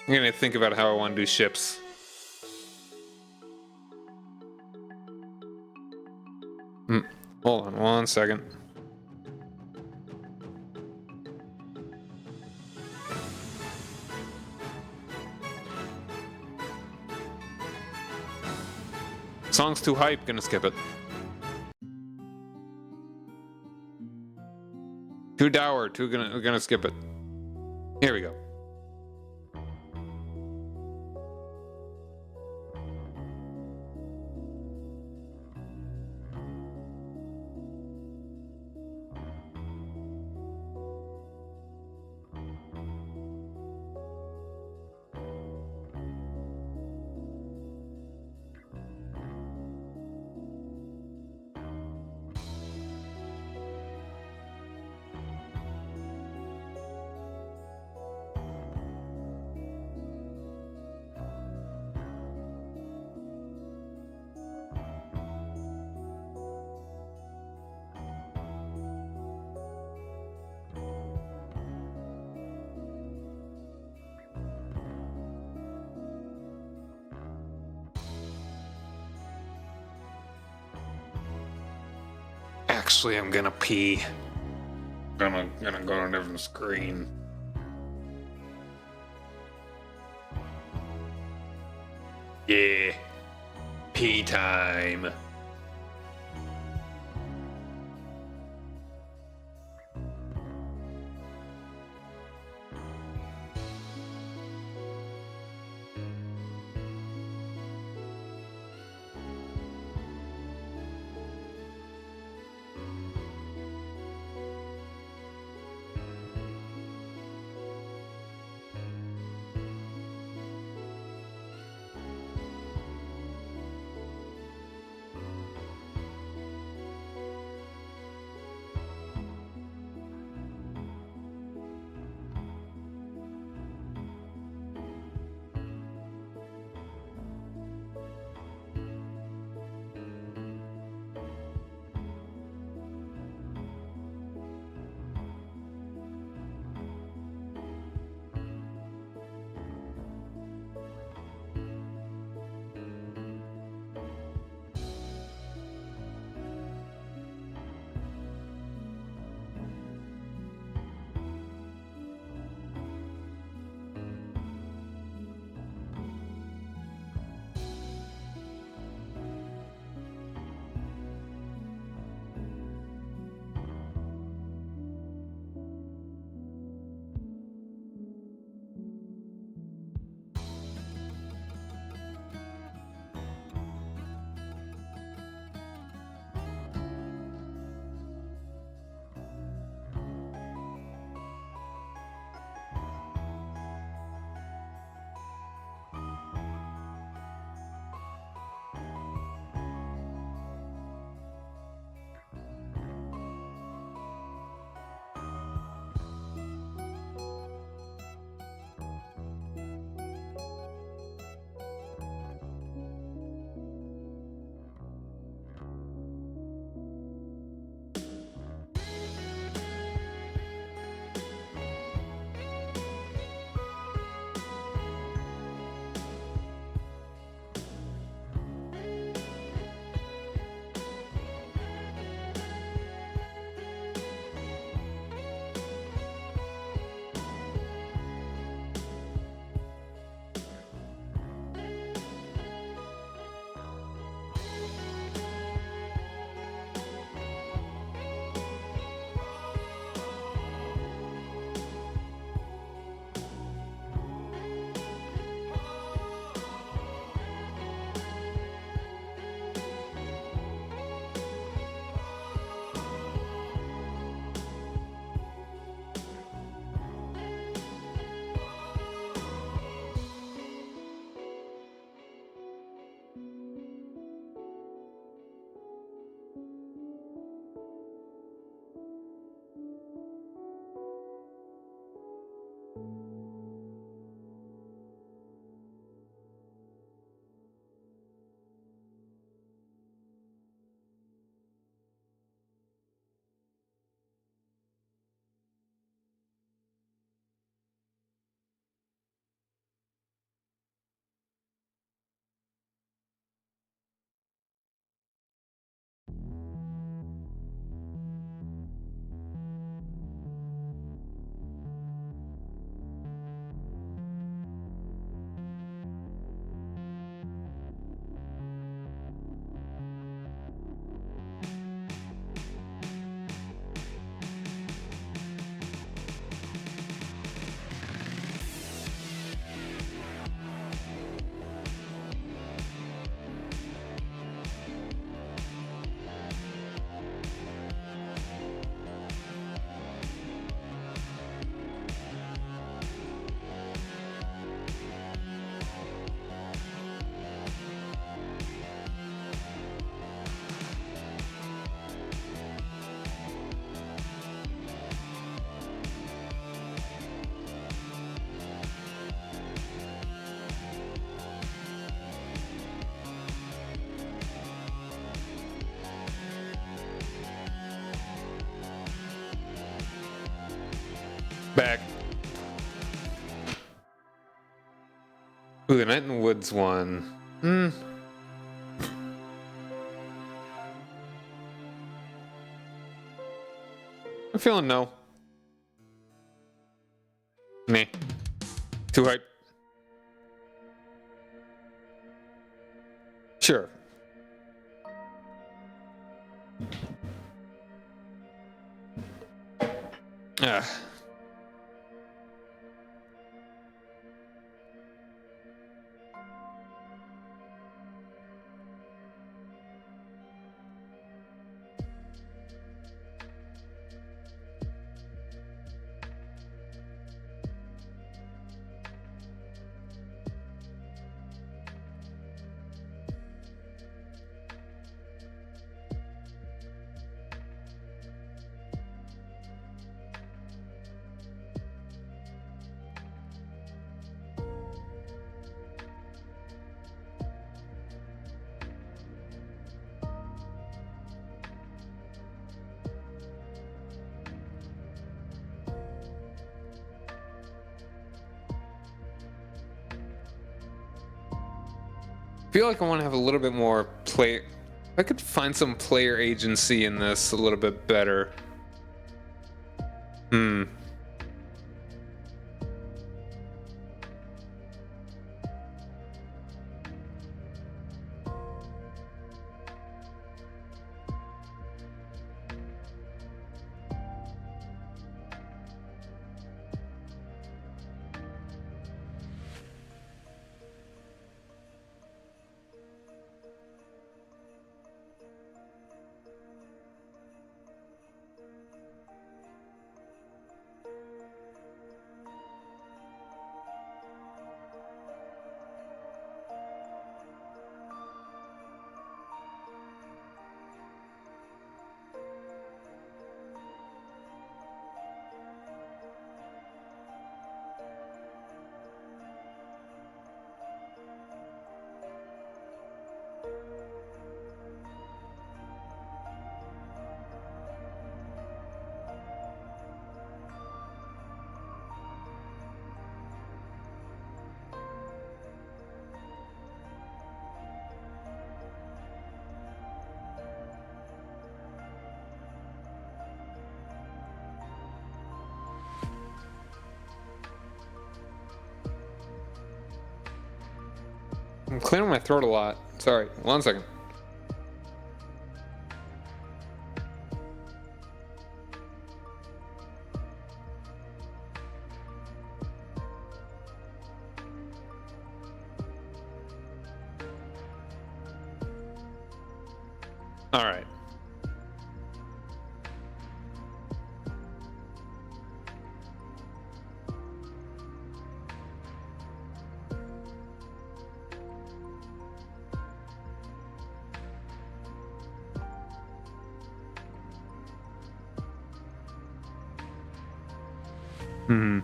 A: I'm gonna think about how I want to do ships. Hold on 1 second. Song's too hype, gonna skip it. Too dour, we're gonna skip it. Here we go. Actually, I'm gonna pee. I'm gonna go to a different screen. Yeah. Pee time. Back. Ooh, the Night in the Woods one. I'm feeling no. Nah. Too hype. Sure. Ah. I feel like I want to have a little bit more play. I could find some player agency in this a little bit better. I'm clearing my throat a lot. Sorry, 1 second. All right. Hmm.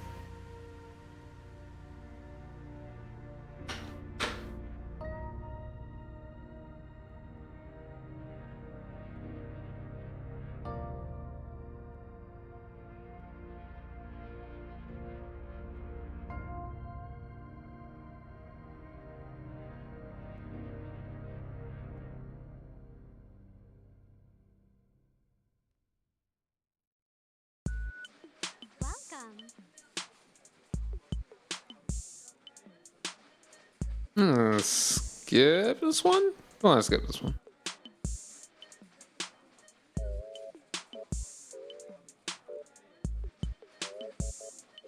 A: Skip this one? I want to skip this one.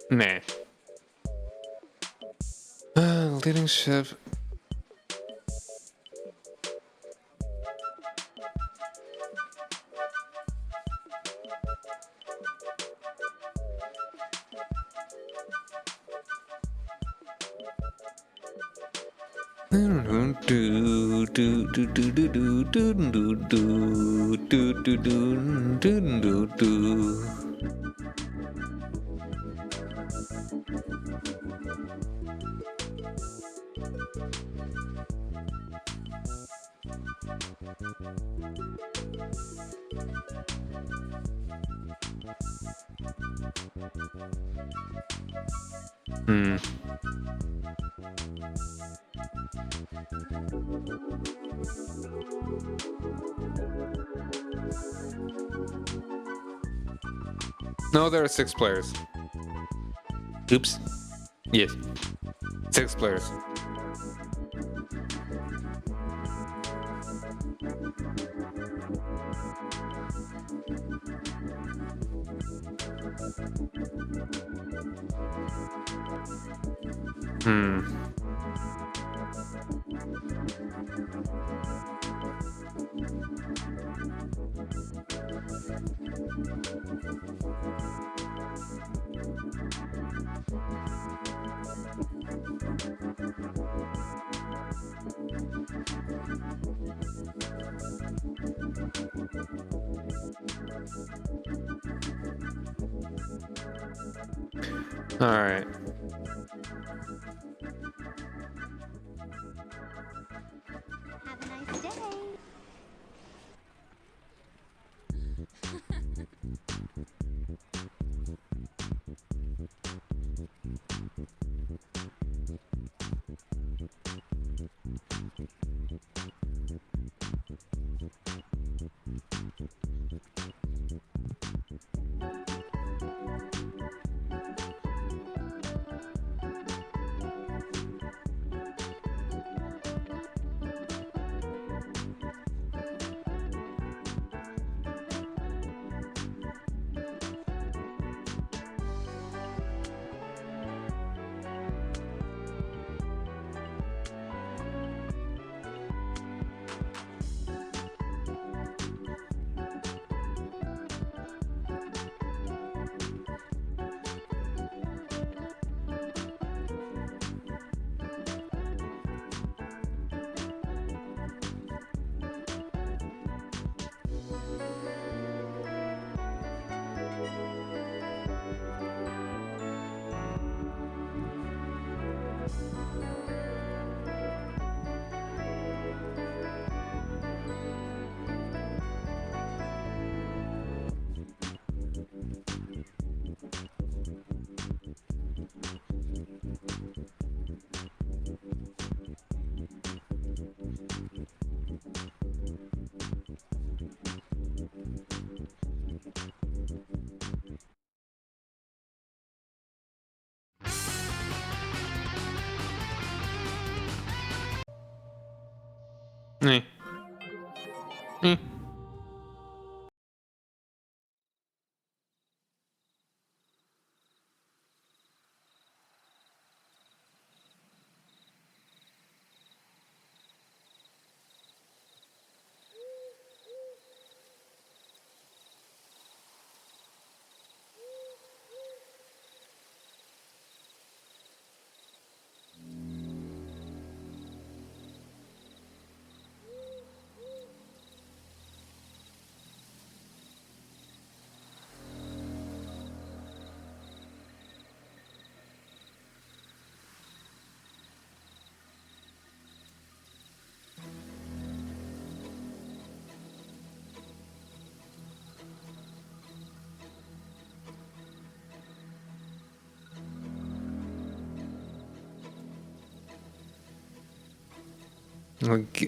A: Nah. Leading ship. Hmm. No, there are 6 players. Oops. Yes. 6 players. Hmm. All right.
B: Have a nice day.
A: Eh. Eh.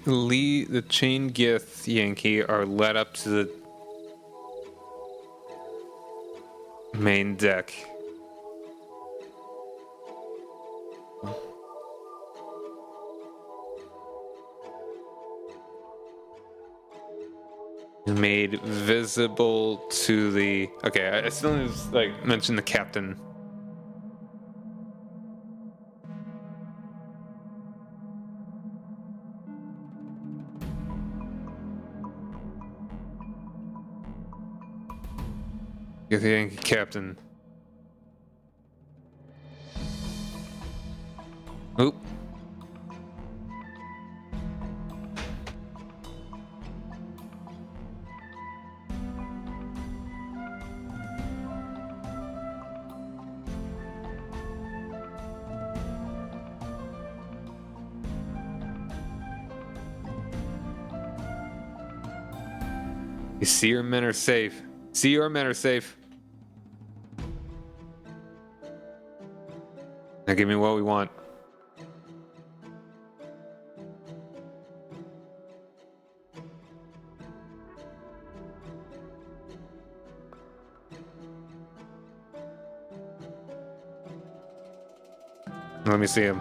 A: Lee, the chain Gith Yankee are led up to the main deck. Made visible to the. Okay, I still need to like mention the captain. Gith Yankee captain. Oop. You see your men are safe. See your men are safe. Now give me what we want. Let me see him.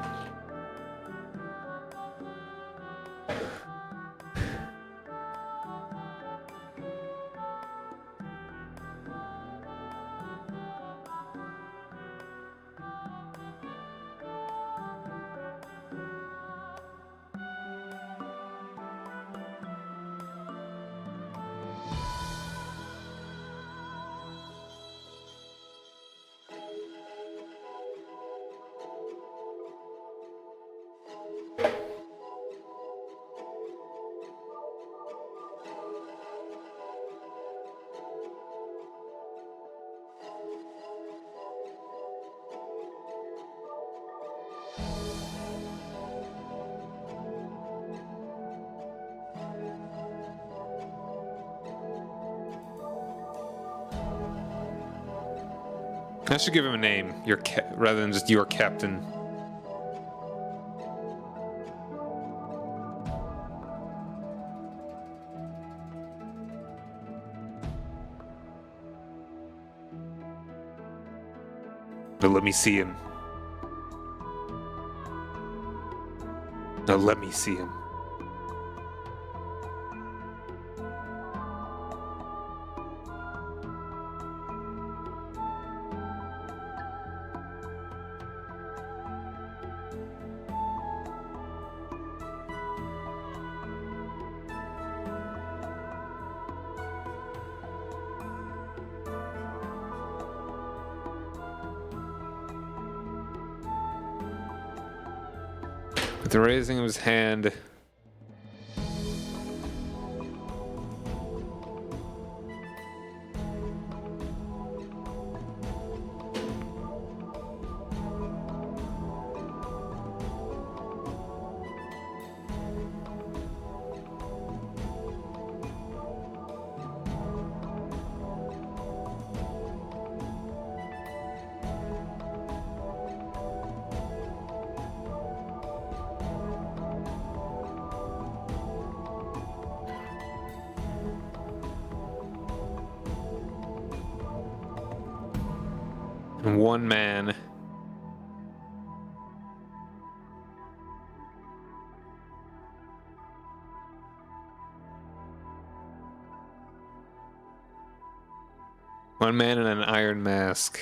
A: I should give him a name, rather than just your captain. Now let me see him. Now let me see him. With the raising of his hand, one man in an iron mask.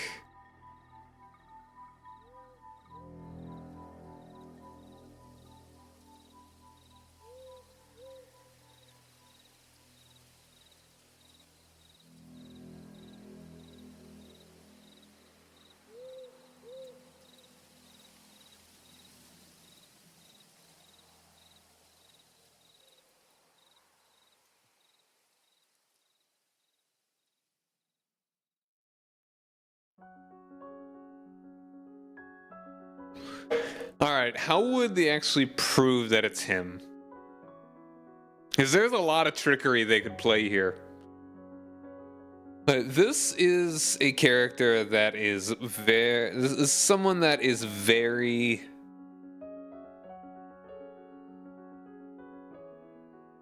A: Alright, how would they actually prove that it's him? Because there's a lot of trickery they could play here. But this is a character that is this is someone that is very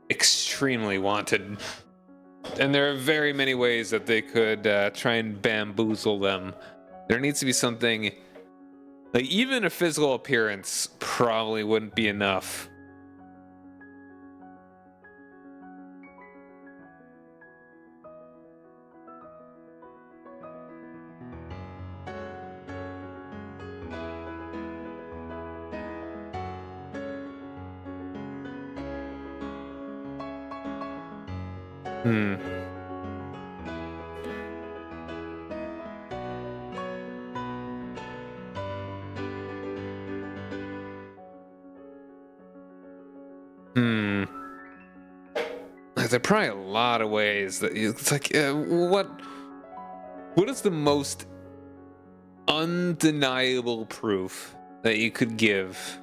A: extremely wanted. And there are very many ways that they could try and bamboozle them. There needs to be something, like even a physical appearance probably wouldn't be enough. There are probably a lot of ways that it's like, what is the most undeniable proof that you could give?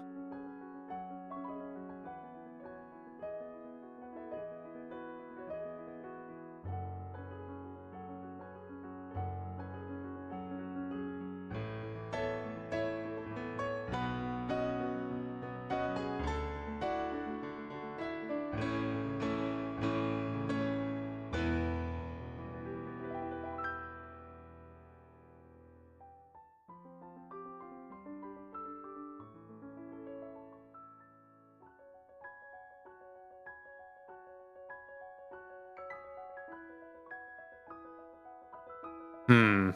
A: Hmm.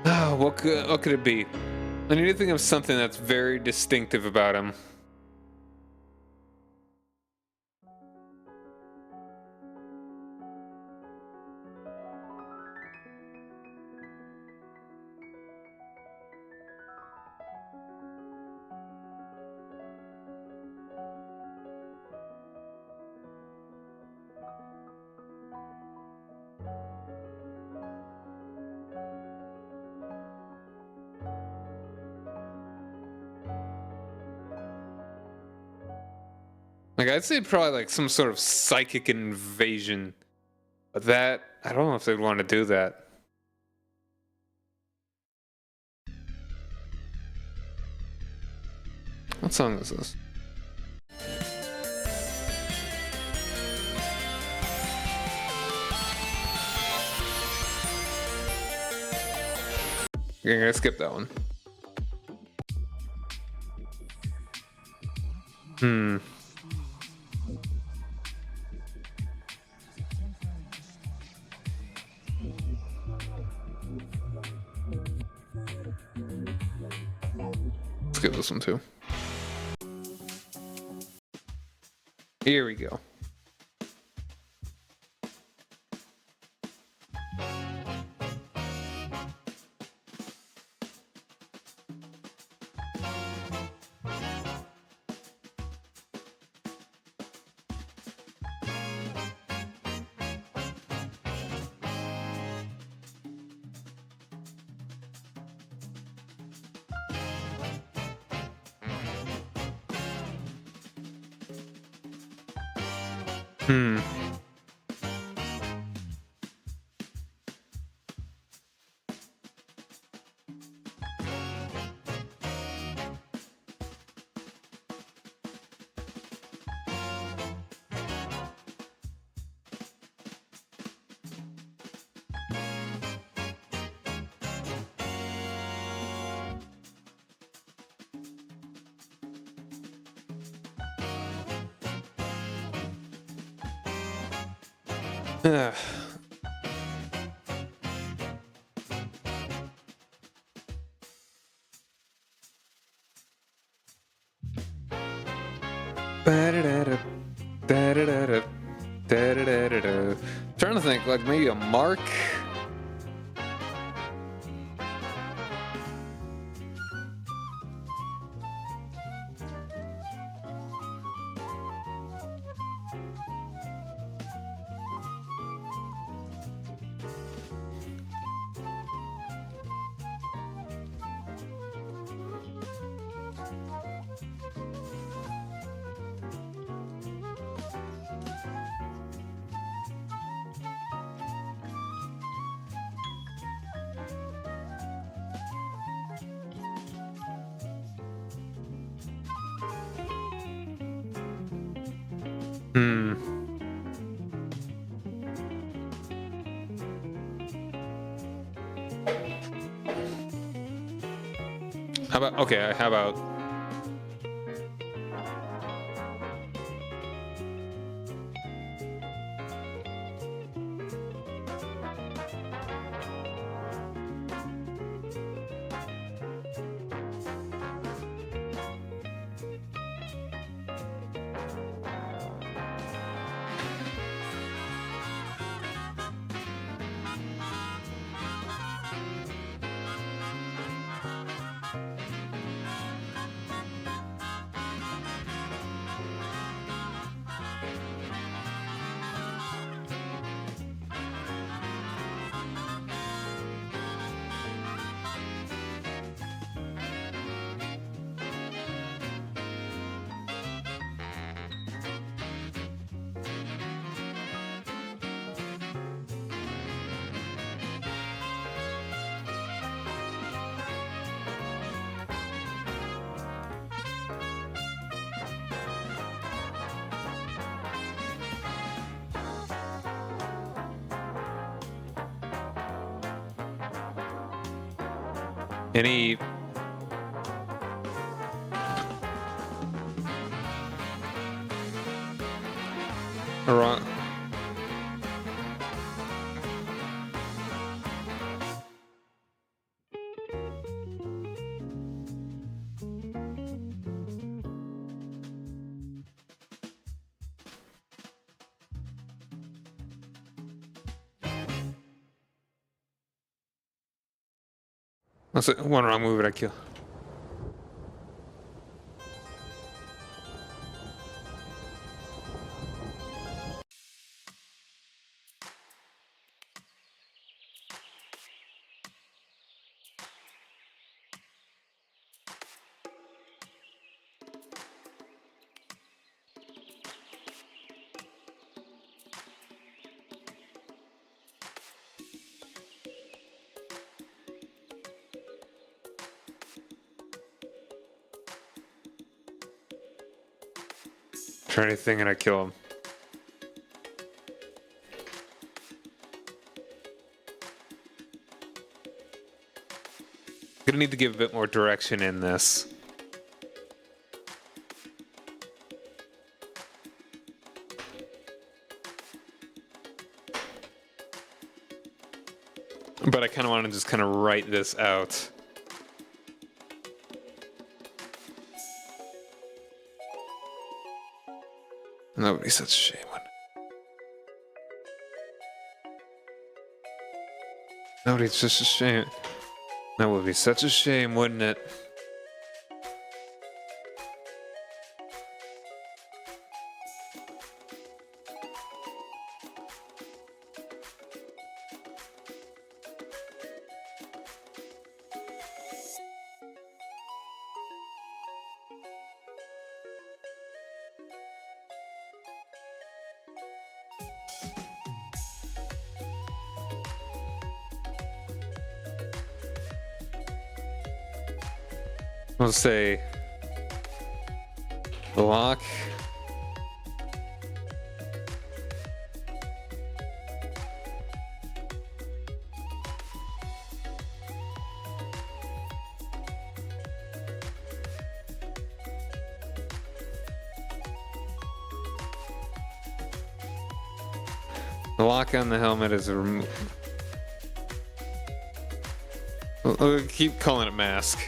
A: Ah, what could it be? I need to think of something that's very distinctive about him. Like, I'd say probably like some sort of psychic invasion. But that, I don't know if they'd want to do that. What song is this? Okay, I'm gonna skip that one. Hmm. Skip this one too. Here we go. Hmm. Ugh. Ba-da-da-da, da-da-da-da, da-da-da-da-da. Trying to think, like maybe a mark. Hmm. How about okay? How about Any... Wrong... What's it? One wrong move, I kill. Try anything and I kill him. Gonna need to give a bit more direction in this. But I kind of want to just kind of write this out. That would be such a shame. That would be such a shame. That would be such a shame, wouldn't it? We'll say lock. The lock on the helmet is a remove. We'll keep calling it mask.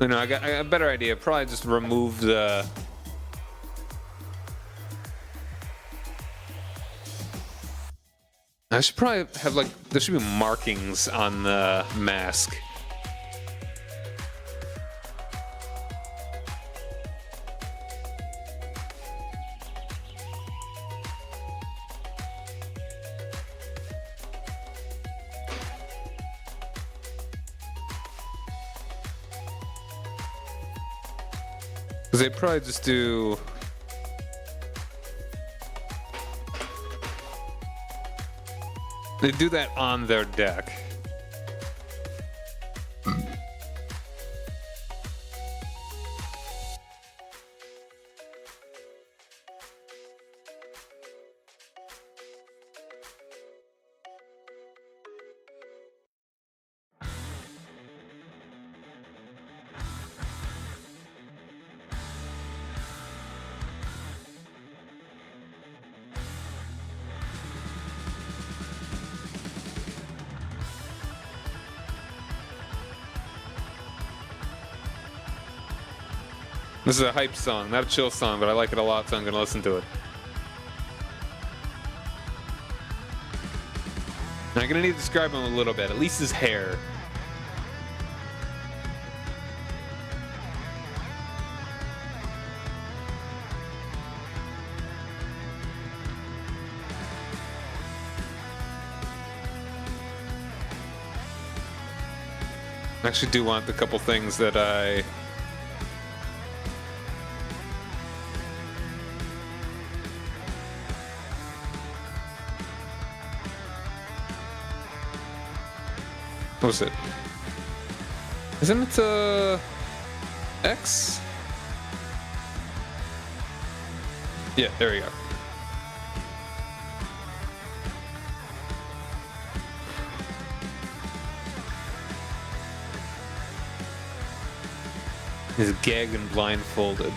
A: No, I got a better idea. Probably just remove the... I should probably have, like, there should be markings on the mask. Because they probably just do... They do that on their deck. This is a hype song, not a chill song, but I like it a lot, so I'm gonna listen to it. I'm gonna need to describe him a little bit, at least his hair. I actually do want the couple things that I... What was it? Isn't it, X? Yeah, there we go. He's gagged and blindfolded.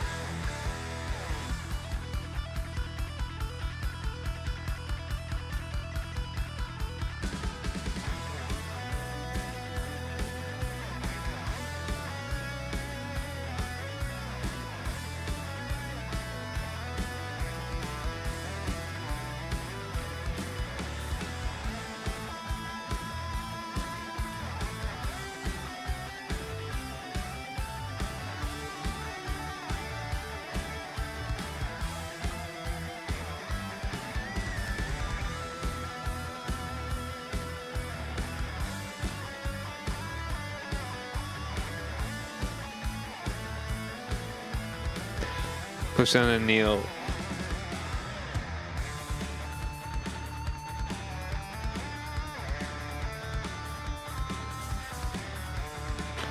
A: Push on and kneel.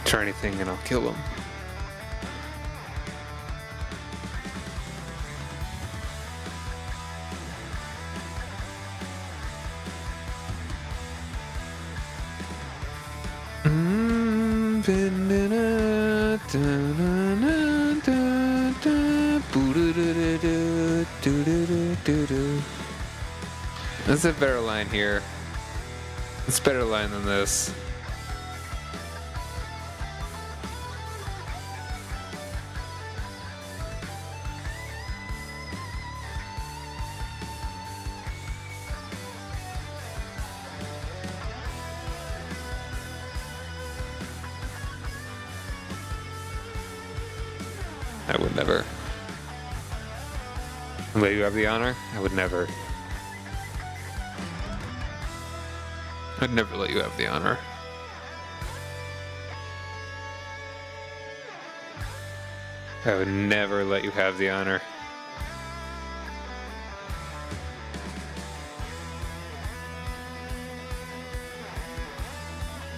A: Try anything and I'll kill him. That's a better line here. It's a better line than this. I would never. Let you have the honor? I would never. I'd never let you have the honor. I would never let you have the honor.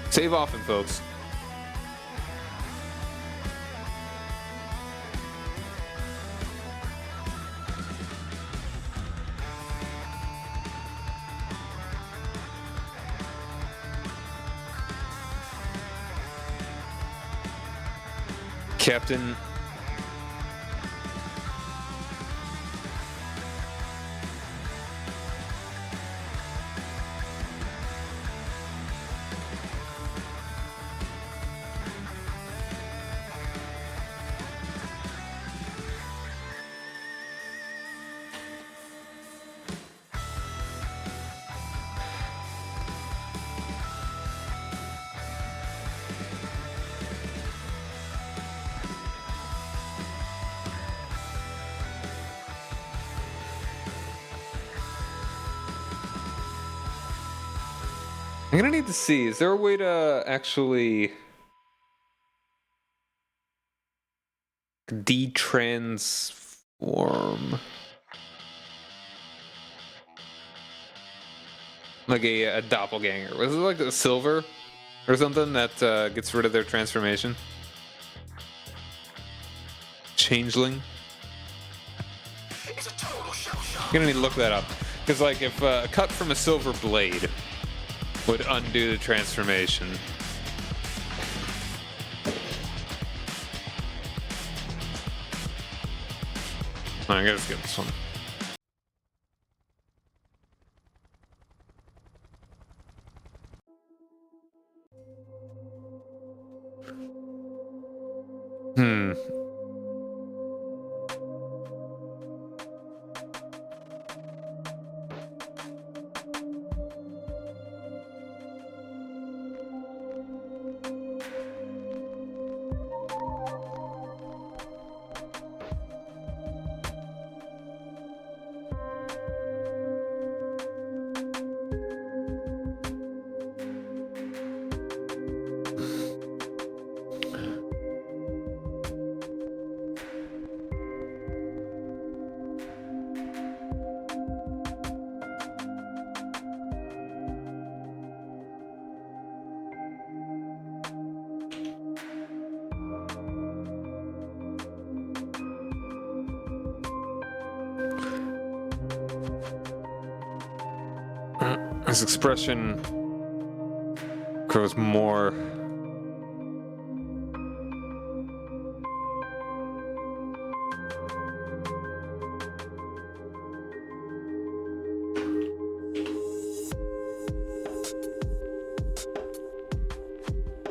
A: Save often, folks. Captain. I'm gonna need to see, is there a way to actually detransform like a doppelganger? Was it like a silver or something that gets rid of their transformation? Changeling? I'm gonna need to look that up. Because like if a cut from a silver blade would undo the transformation. I gotta skip this one. His expression grows more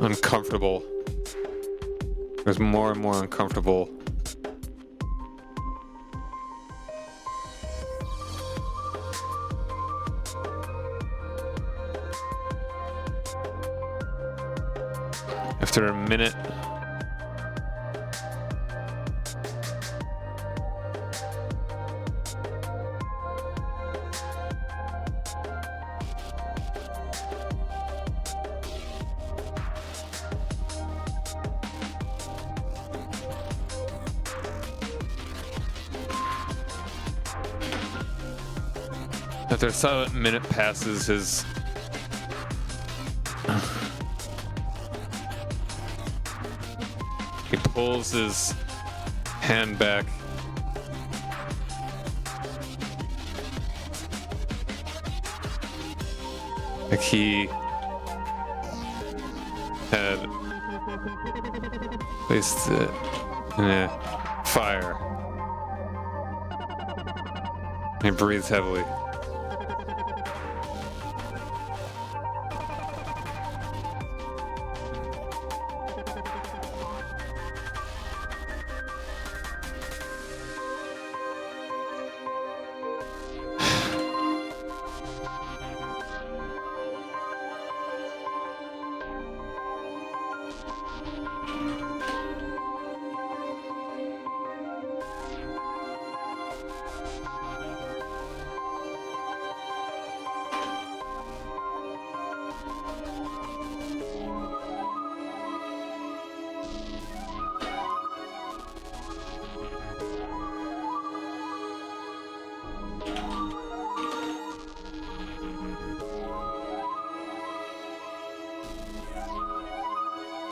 A: uncomfortable. Grows more and more uncomfortable. After a minute, after a silent minute passes, he pulls his hand back. Like he had placed it in a fire. He breathes heavily.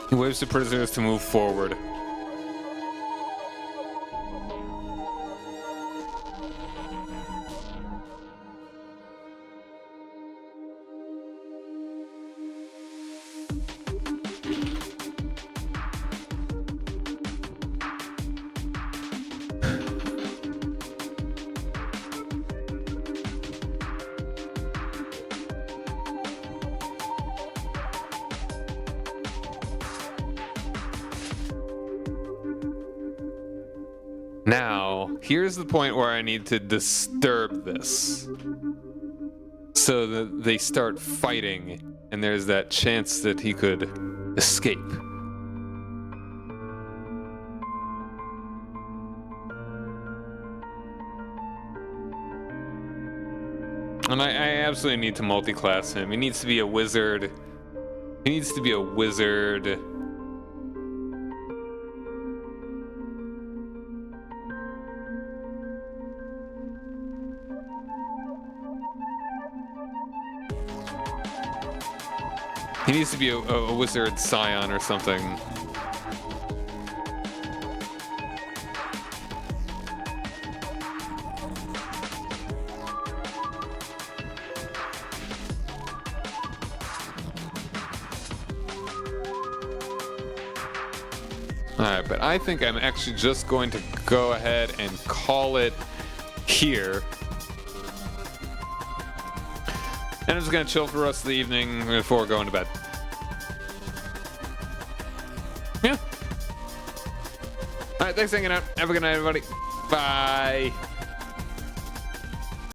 A: He waves to prisoners to move forward. Now, here's the point where I need to disturb this. So that they start fighting, and there's that chance that he could escape. And I absolutely need to multi-class him. He needs to be a wizard. He needs to be a wizard. He needs to be a wizard scion or something. Alright, but I think I'm actually just going to go ahead and call it here. And I'm just gonna chill for the rest of the evening before going to bed. Yeah. Alright, thanks for hanging out. Have a good night, everybody. Bye.